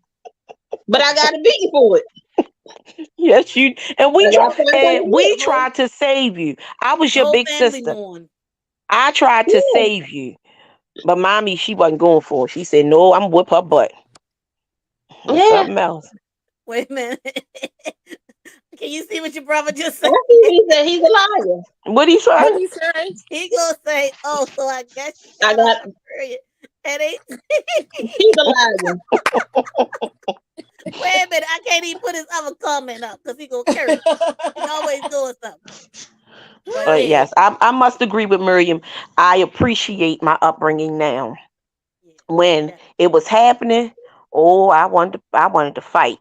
but I got a beating for it. Yes, you and I got fined quite a bit. The we whole tried to save you. I was the your whole big family sister. mourned. I tried to Yeah, save you, but mommy, she wasn't going for it. She said, "No, I'm whip her butt." That's yeah. something else. Wait a minute. Can you see what your brother just I said? see what he said. He's a liar. What do you What say? do you say? He gonna say, "Oh, so I guess she I got on got. her period." And they He's a liar. wait a minute, I can't even put his other comment up because he gonna curse. He always doing something. But But yeah, yes, I must agree with Miriam. I appreciate my upbringing now. yeah, When yeah, it was happening, oh, I wanted to fight.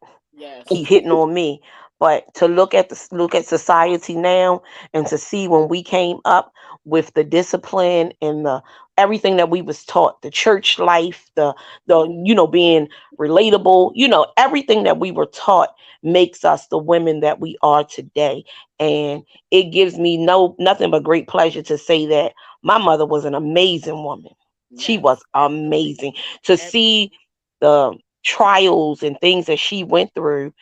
Keep Yes. hitting on me. But to look at society now and to see when we came up with the discipline and the everything that we was taught, the church life, the being relatable, everything that we were taught makes us the women that we are today. And it gives me nothing but great pleasure to say that my mother was an amazing woman. She yes, was absolutely, amazing. To see absolutely. the trials and things that she went through,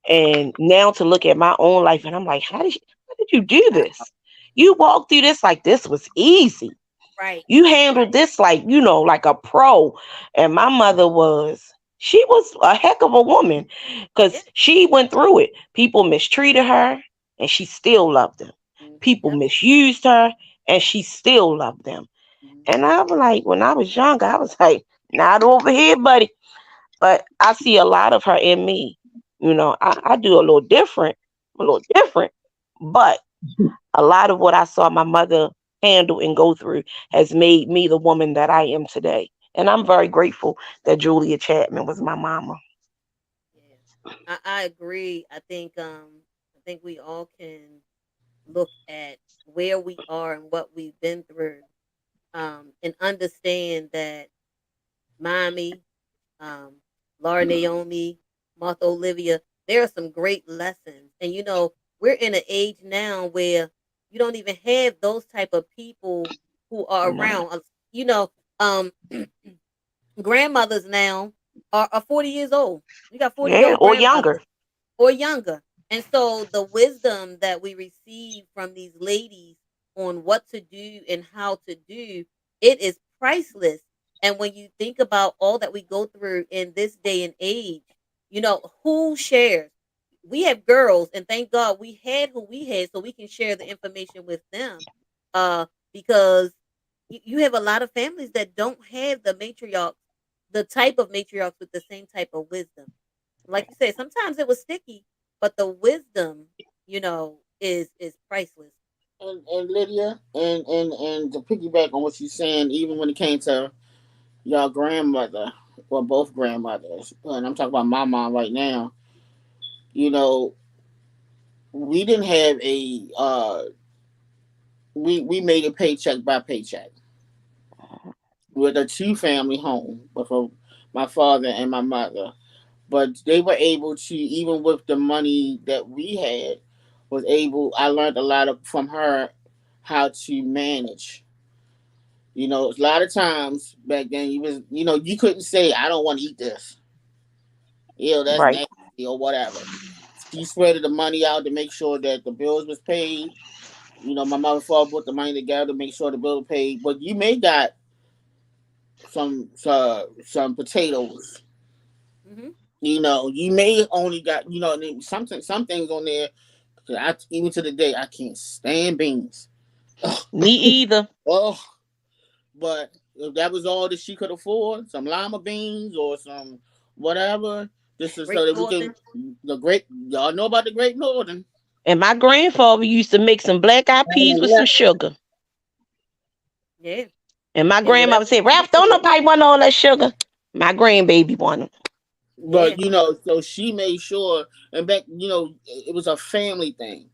and now to look at my own life and I'm like, how did you do this? You walked through this like this was easy. Right, You handled right. this like a pro. And my mother she was a heck of a woman Yeah. because she went through it. People mistreated her and she still loved them. People Yep. misused her and she still loved them. And Hmm. I was like, when I was younger, I was like, not over here, buddy. But I see a lot of her in me. I do a little different, but a lot of what I saw my mother handle and go through has made me the woman that I am today. And I'm very grateful that Julia Chapman was my mama. Yeah, I agree. I think we all can look at where we are and what we've been through, and understand that mommy, um, Laura Naomi, Martha Olivia, there are some great lessons. And we're in an age now where you don't even have those type of people who are No. around. Um, grandmothers now are 40 years old. You got 40-year-old Yeah, old or grandmothers younger. or younger. And so the wisdom that we receive from these ladies on what to do and how to do it is priceless. And when you think about all that we go through in this day and age, who shares? We have girls, and thank God we had who we had, so we can share the information with them. Because you have a lot of families that don't have the type of matriarchs with the same type of wisdom. Like you said, sometimes it was sticky, but the wisdom, is priceless. And Lydia, and to piggyback on what you're saying, even when it came to your grandmother, well, both grandmothers, and I'm talking about my mom right now. You know, we didn't have we made it paycheck by paycheck. with a two family home, but for my father and my mother. But they were able to, even with the money that we had, was able. I learned a lot from her how to manage. A lot of times back then, you couldn't say, "I don't want to eat this." That's Right. nasty or whatever. She spreaded the money out to make sure that the bills was paid. My mother and father put the money together to make sure the bill was paid. But you may got some potatoes. Mhm. You may only got some things on there. Even to the day, I can't stand beans. Me either. Oh, but if that was all that she could afford, some lima beans or some whatever, this is so Great that we can Northern. the great y'all know about the Great Northern. And my grandfather used to make some black eyed peas with some sugar. Yeah. And my And grandmother whatever said, she could Ralph, don't afford. nobody want all that sugar. My grandbaby wanted. Yeah. But so she made sure, and back, it was a family thing,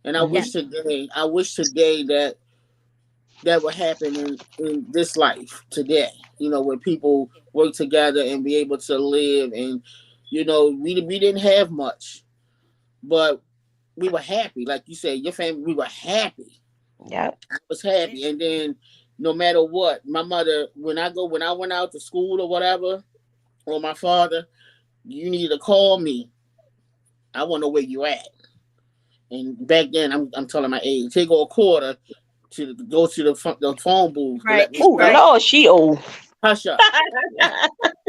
and Yes. Hmm. I wish today that would happen in this life today. Where people Yeah. work together and be able to live, and we didn't have much, but we were happy. Like you said, your family, we were happy. Yep. I was Yeah. happy, and then no matter what, my mother, when I went out to school or whatever, or my father, you need to call me. I want to know where you at. And back then, I'm telling my age. Take a quarter to go to the phone booth to Right. let me Oh, know. Right. Lord, she old. Hush up,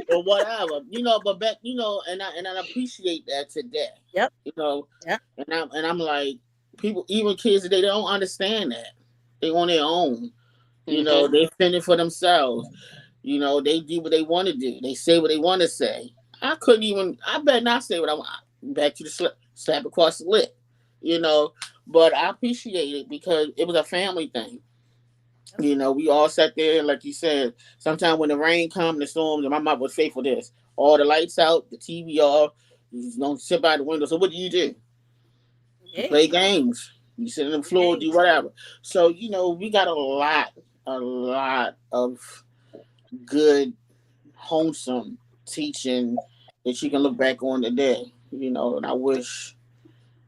or whatever. But back, and I appreciate that today. Yep. You know, Yep. and I'm like, people, even kids today, they don't understand that. They on their own. Hmm. They fend it for themselves. They do what they want to do. They say what they want to say. I couldn't even. I better not say what I want. Back to the slap across the lip. You know, but I appreciate it because it was a family thing. Yep. We all sat there, like you said. Sometimes when the rain come, the storms, and my mom was faithful for this. All the lights out, the TV off. You just don't sit by the window. So what do? You Yeah. play games. You sit on the floor, Hey. do whatever. So we got a lot of good, wholesome teaching that you can look back on today. And I wish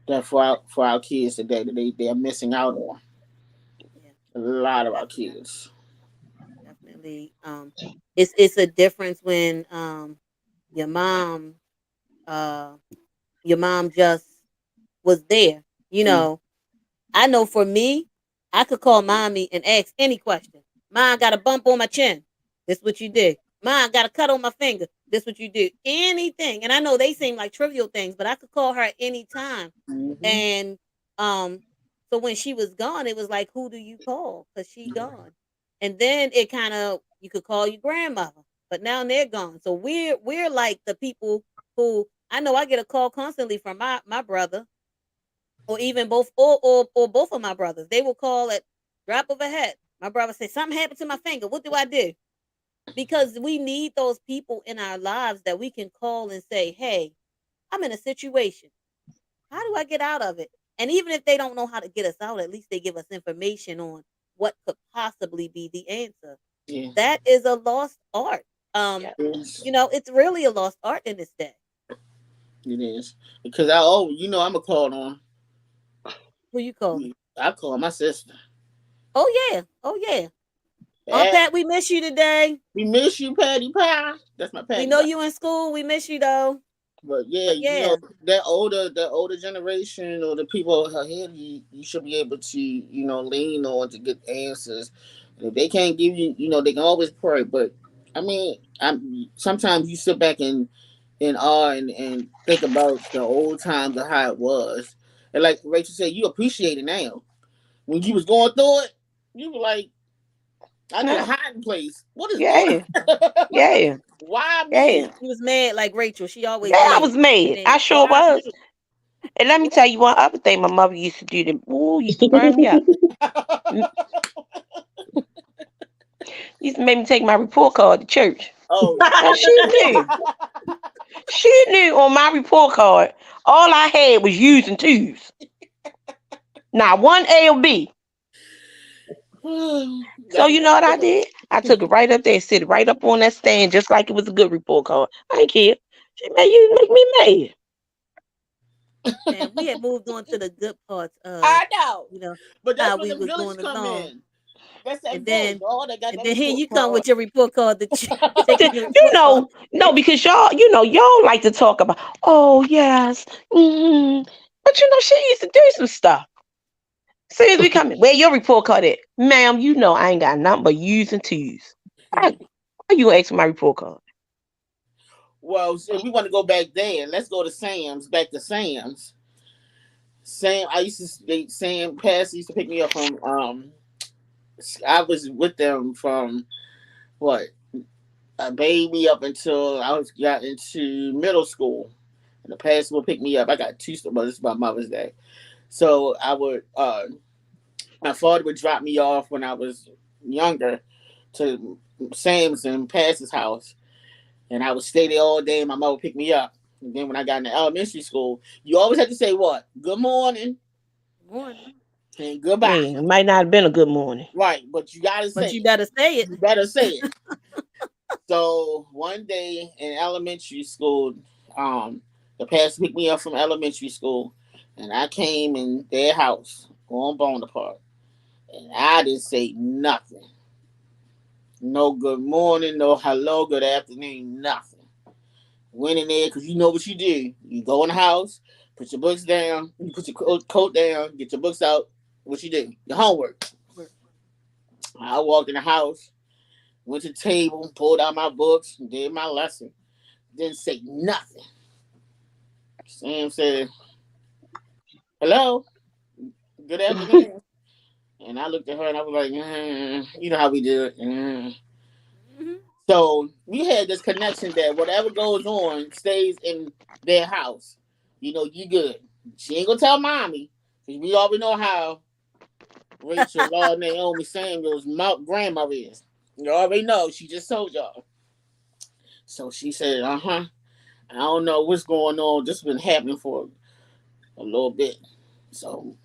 that for our kids today that they're missing out on Yeah. a lot of our Definitely. kids. Definitely. It's a difference when your mom uh your mom just was there. Mm-hmm. I know for me, I could call mommy and ask any question. Mom got a bump on my chin. This what you did. Mom got a cut on my finger. This what you did. Anything. And I know they seem like trivial things, but I could call her at any time. Mm-hmm. And um, so when she was gone, it was like, who do you call? Because she gone. And then it kind of you could call your grandmother, but now they're gone. So we're like the people who I know I get a call constantly from my brother or even both or both of my brothers. They will call at drop of a hat. My brother say something happened to my finger. What do I do? Because we need those people in our lives that we can call and say, "Hey, I'm in a situation. How do I get out of it?" And even if they don't know how to get us out, at least they give us information on what could possibly be the answer. Yeah. That is a lost art. Um, Yep. Yes, it's really a lost art in this day. it is. Because I'm a call on. Who you calling? I call my sister. Oh yeah, oh yeah. Hey, Pat, we miss you today. we miss you, Patty Pie. That's my We Patty know Pie. you in school. We miss you though. But yeah, But yeah, that older generation or the people ahead, you should be able to lean on to get answers. And if they can't give you, they can always pray. But I mean, sometimes you sit back and awe and think about the old times of how it was. And like Rachel said, you appreciate it now. When you was going through it, you were like, I need a Yeah. hiding place. What is going Yeah. on? Yeah. Why Yeah. me? she was mad like Rachel. She Yeah, always I mad. was mad. Mad. I sure Why was. me? And let me tell you one other thing my mother used to do. Ooh, used to burn me up. M- Used to make me take my report card to church. Oh, Now she knew. She knew on my report card all I had was U's and twos. Not one A or B. So That, you know what I did? I took it right up there, sit it right up on that stand, just like it was a good report card. I ain't care. She made you make me And we had moved on to the good parts of, I know, you know, but that's how when we the was village going come along. in. That's that And village. then All that got and that then here report you come card. with your report card, mad. taking the You report card. know, no, because y'all, y'all like to talk about, oh yes, but she used to do some stuff. Soon as we come in, where your report card at, ma'am? You know I ain't got nothing but U's and twos. I, why you ask for my report card? Well, if we want to go back there, let's go to Sam's. Back to Sam's. Sam, I used to Sam Pass used to pick me up from. I was with them from what a baby up until I was got into middle school. And the pastor would pick me up. I got two. Well, this is my Mother's Day, so I would. My father would drop me off when I was younger to Sam's and Pastor's house, and I would stay there all day. And my mother would pick me up. And then when I got into elementary school, you always had to say what? Good morning Morning. and goodbye. Yeah, it might not have been a good morning. Right, but you gotta say But you it. better say it. You better say it. So one day in elementary school, um, the pastor picked me up from elementary school, and I came in their house on Bonaparte, and I didn't say nothing. No good morning, no hello, good afternoon, nothing. Went in there because you know what you do. You go in the house, put your books down, you put your coat down, get your books out. What you do? Your homework. I walked in the house, went to the table, pulled out my books, did my lesson. Didn't say nothing. Sam said, hello, good afternoon. And I looked at her and I was like, you know how we do it. Hmm. So we had this connection that whatever goes on stays in their house. You know, you good. She ain't gonna tell mommy because we already know how Rachel, Law, Naomi Samuel's grandmother is. You already know. She just told y'all. So she said, I don't know what's going on. This has been happening for a little bit. So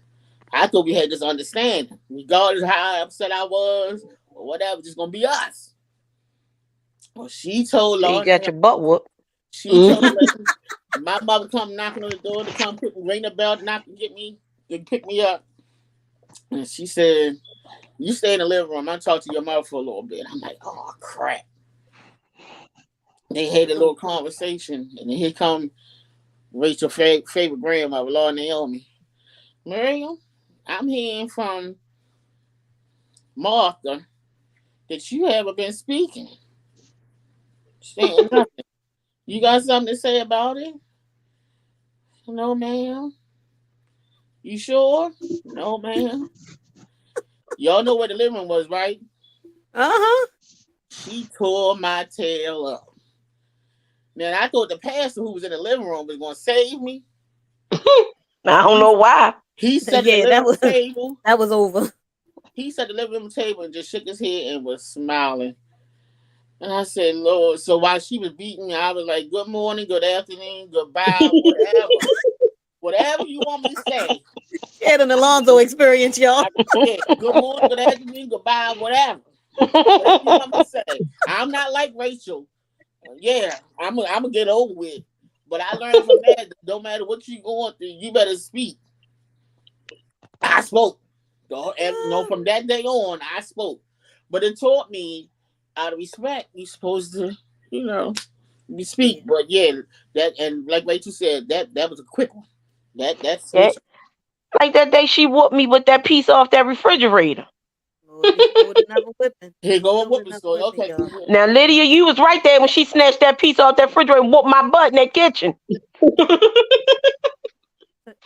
I thought we had this understanding. Regardless of how upset I was or whatever, just gonna be us. Well, she told So you Law, got your butt whooped. she told her, my mother come knocking on the door to come ring the bell, knock and get me, to pick me up. And she said, you stay in the living room. I'll talk to your mother for a little bit. I'm like, oh crap. They had a Oh, little conversation, and then here come Rachel's favorite grandmother, Law Naomi. Miriam, I'm hearing from Martha that you haven't been speaking. Saying nothing. You got something to say about it? No, ma'am. You sure? No, ma'am. Y'all know where the living room was, right? uh-huh. She tore my tail up. Now I thought the pastor who was in the living room was gonna save me. I don't He know why. he sat at the Yeah, living room table. that was over. He sat at the living room table and just shook his head and was smiling. And I said, Lord, so while she was beating me, I was like, good morning, good afternoon, goodbye, whatever. Whatever you want me to say. She had an Alonzo experience, y'all. I, yeah, good morning, good afternoon, goodbye, whatever. Whatever you want me to say. I'm not like Rachel. Yeah, I'm gonna get over with. But I learned from that, no matter what you going through, you better speak. I spoke. From that day on, I spoke. But it taught me out of respect, you're supposed to, you know, you Yeah. speak. But yeah, that and like Rachel said, that was a quick one. That Yeah, switch. like that day she whooped me with that piece off that refrigerator. Lord, be slow to never whipping. Here Be go a slow to whooping never story. whipping, Okay, y'all. Now, Lydia, you was right there when she snatched that piece off that refrigerator and whooped my butt in that kitchen.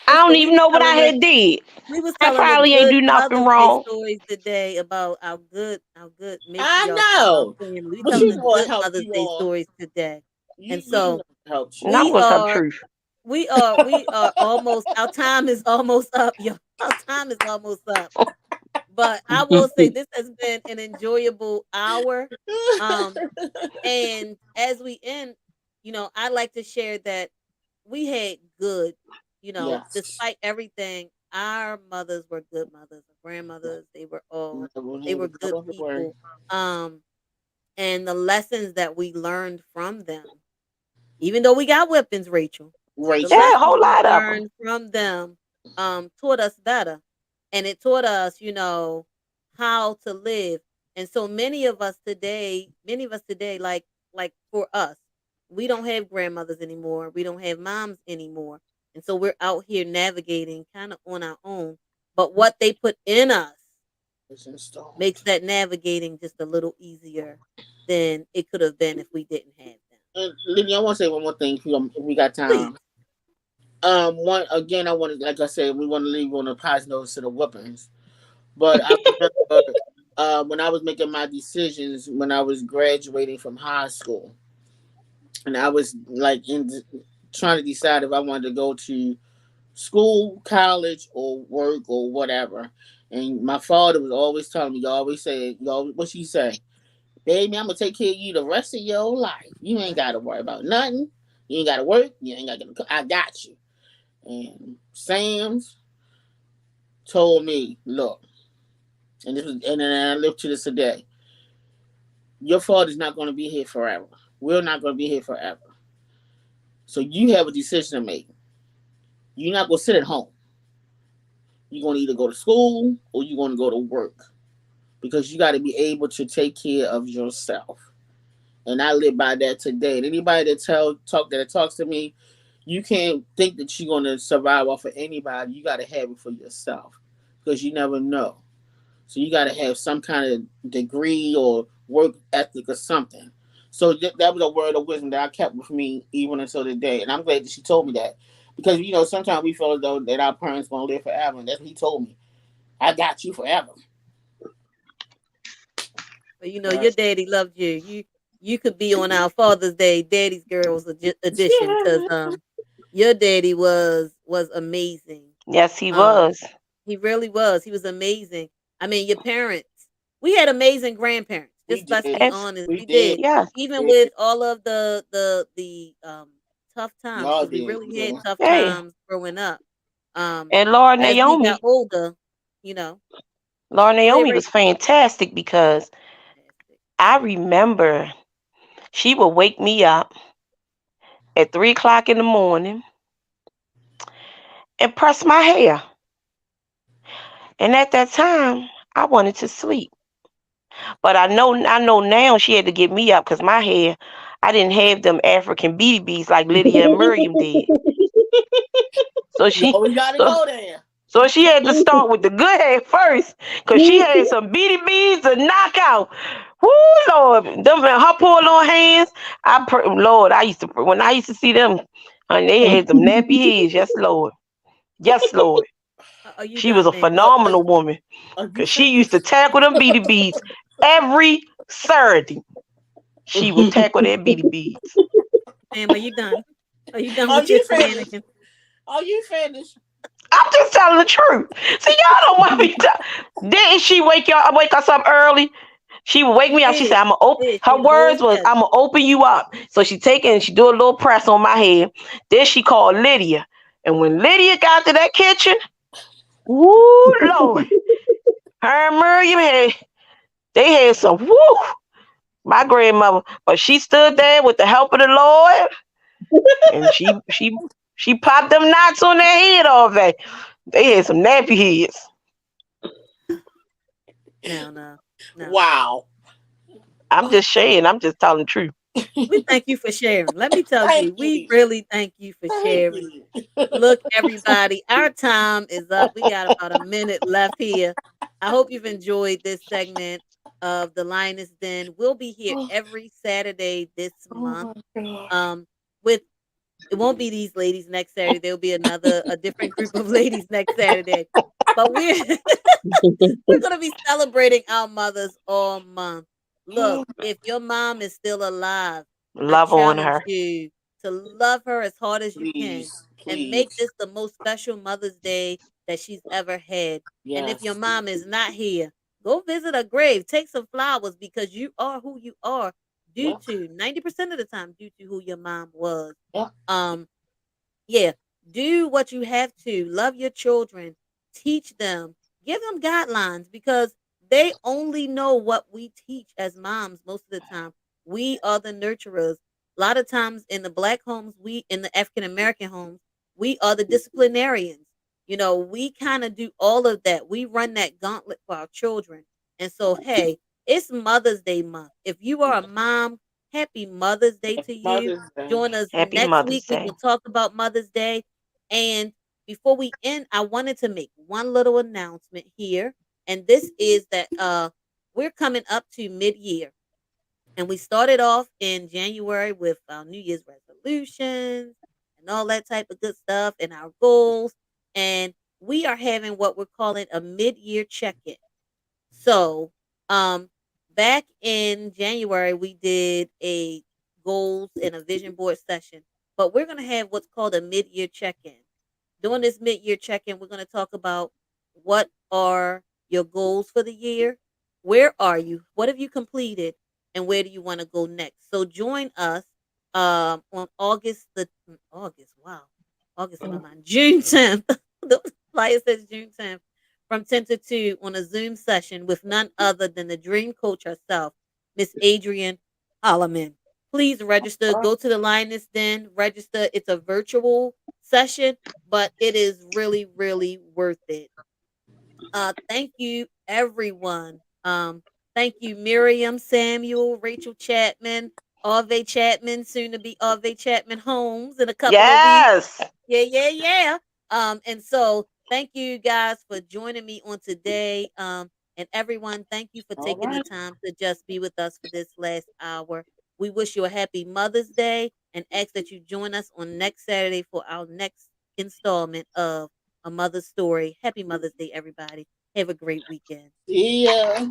I don't Sister, even know what I had did. we was I telling the probably ain't good do nothing Mother's Day wrong. stories today about our good I matriarchs in our know, family. We but telling you the know what good helped Mother's you Day all. stories today. And You know so what helped you. Now I'm we gonna tell the are truth. we are almost our time is almost up, y'all. Our time is almost up. But I will say this has been an enjoyable hour. Um, and as we end, I like to share that we had good, Yes. despite everything, our mothers were good mothers, our grandmothers, they Never were good have to worry. people. Um, and the lessons that we learned from them, even though we got whippings, Rachel, the Rachel. Yeah, a lessons whole we lot of them. learned from them taught us better. And it taught us, how to live. And so many of us today, like for us, we don't have grandmothers anymore. We don't have moms anymore. And so we're out here navigating kind of on our own. But what they put in us It's installed. makes that navigating just a little easier than it could have been if we didn't have them. And Lily, I want to say one more thing if we got Please. time. One again, I want to, like I said, we want to leave on a positive note to the weapons. But I remember when I was making my decisions when I was graduating from high school, and I was like trying to decide if I wanted to go to school, college, or work or whatever. And my father was always telling me, you always say, what she say, baby, I'm gonna take care of you the rest of your life. You ain't gotta worry about nothing. You ain't gotta work. You ain't gotta. I got you. And Sam's told me, look, and then I live to this today. Your father's not gonna be here forever. We're not gonna be here forever. So you have a decision to make. You're not gonna sit at home. You're gonna either go to school or you're gonna go to work because you got to be able to take care of yourself. And I live by that today. And anybody that talks to me, you can't think that you're gonna survive off of anybody. You got to have it for yourself because you never know. So you got to have some kind of degree or work ethic or something. So that was a word of wisdom that I kept with me even until today. And I'm glad that she told me that because sometimes we feel as though that our parents gonna live forever, and that's what he told me. I got you forever. But your Right. daddy loved you. You could be on our Father's Day Daddy's Girls edition because your daddy was amazing. Yes, he Um, was. he really was. He was amazing. I mean, your parents. We had amazing grandparents. We Just let's did. be Yes, honest. We We did. did. yes, Even We with did. all of the tough times, Y'all because we did. really had Yeah. tough yeah. times growing up. Um, And Laura as we got Naomi, older, you know. Laura Go ahead, Naomi was Rachel. fantastic because Fantastic. I remember she would wake me up at 3 o'clock in the morning and press my hair. And at that time, I wanted to sleep. But I know now she had to get me up because my hair, I didn't have them African BBs like Lydia and Miriam did. So You she, always got to so go there. so she had to start with the good hair first, cause she had some BDBs to knock out. Woo, Lord, them her pull on hands. Lord, when I used to see them, honey, they had some nappy heads. Yes, Lord. Yes, Lord. Are you She was done, a ma'am? phenomenal woman, Are you cause she used to finished? tackle them BDBs every Saturday. She would tackle their BDBs. Ma'am, are you done? Are you done Are with your you finished? shenanigans? Are you finished? I'm just telling the truth. See, y'all don't want me to. Didn't she wake us up early? She would wake She me up. She said, did. "I'm gonna She open." did. She Her would hold words was, yes. "I'm gonna open you up." So she take it and she do a little press on my head. Then she called Lydia, and when Lydia got to that kitchen, woo, Lord, her and Miriam they had some woo. My grandmother, but she stood there with the help of the Lord, and she popped them knots on their head all day. They had some nappy heads. No, no, no. Wow. I'm just saying. I'm just telling the truth. We thank you for sharing. Let me tell Thank you, we you. really thank you for Thank sharing. you. Look, everybody, our time is up. We got about a minute left here. I hope you've enjoyed this segment of the Lioness Den. We'll be here Oh, every Saturday this oh month. my God. With it won't be these ladies next Saturday. There'll be a different group of ladies next Saturday. But we're we're gonna be celebrating our mothers all month. Look, if your mom is still alive, I Love on challenge her. you to love her as hard as you can Please. and make Please. this the most special Mother's Day that she's ever had. And if your Yes. mom is not here, go visit her grave. Take some flowers because you are who you are due Yep. to 90% of the time due to who your mom was. Yep. Um, yeah, do what you have to. Love your children. teach them, give them guidelines because they only know what we teach as moms most of the time. We are the nurturers. A lot of times in the black homes, we in the African American homes, we are the disciplinarians. We kind of do all of that. We run that gauntlet for our children. And so, hey, it's Mother's Day month. If you are a mom, happy Mother's Day to you. Mother's Day. Join us Happy next Mother's week. We Day. will talk about Mother's Day. And before we end, I wanted to make one little announcement here. And this is that we're coming up to mid-year. And we started off in January with our New Year's resolutions and all that type of good stuff and our goals. And we are having what we're calling a mid-year check-in. So, um, back in January, we did a goals and a vision board session, but we're going to have what's called a mid year check in. During this mid year check in, we're going to talk about what are your goals for the year? Where are you? What have you completed? And where do you want to go next? So, join us on August, wow, August in my mind, June 10th. The flyer says June 10th from 10 to 2 on a Zoom session with none other than the dream coach herself, Miss Adrienne Holloman. Please register. Go to the Lioness Den, register. It's a virtual session, but it is really, really worth it. Thank you, everyone. Thank you, Miriam Samuel, Rachel Chapman, Arve Chapman, soon to be Arve Chapman Holmes in a couple of weeks. Yes. Yeah, yeah, yeah. And so thank you guys for joining me on today. And everyone, thank you for All taking the right. time to just be with us for this last hour. We wish you a happy Mother's Day and ask that you join us on next Saturday for our next installment of A Mother's Story. Happy Mother's Day, everybody. Have a great weekend. See ya.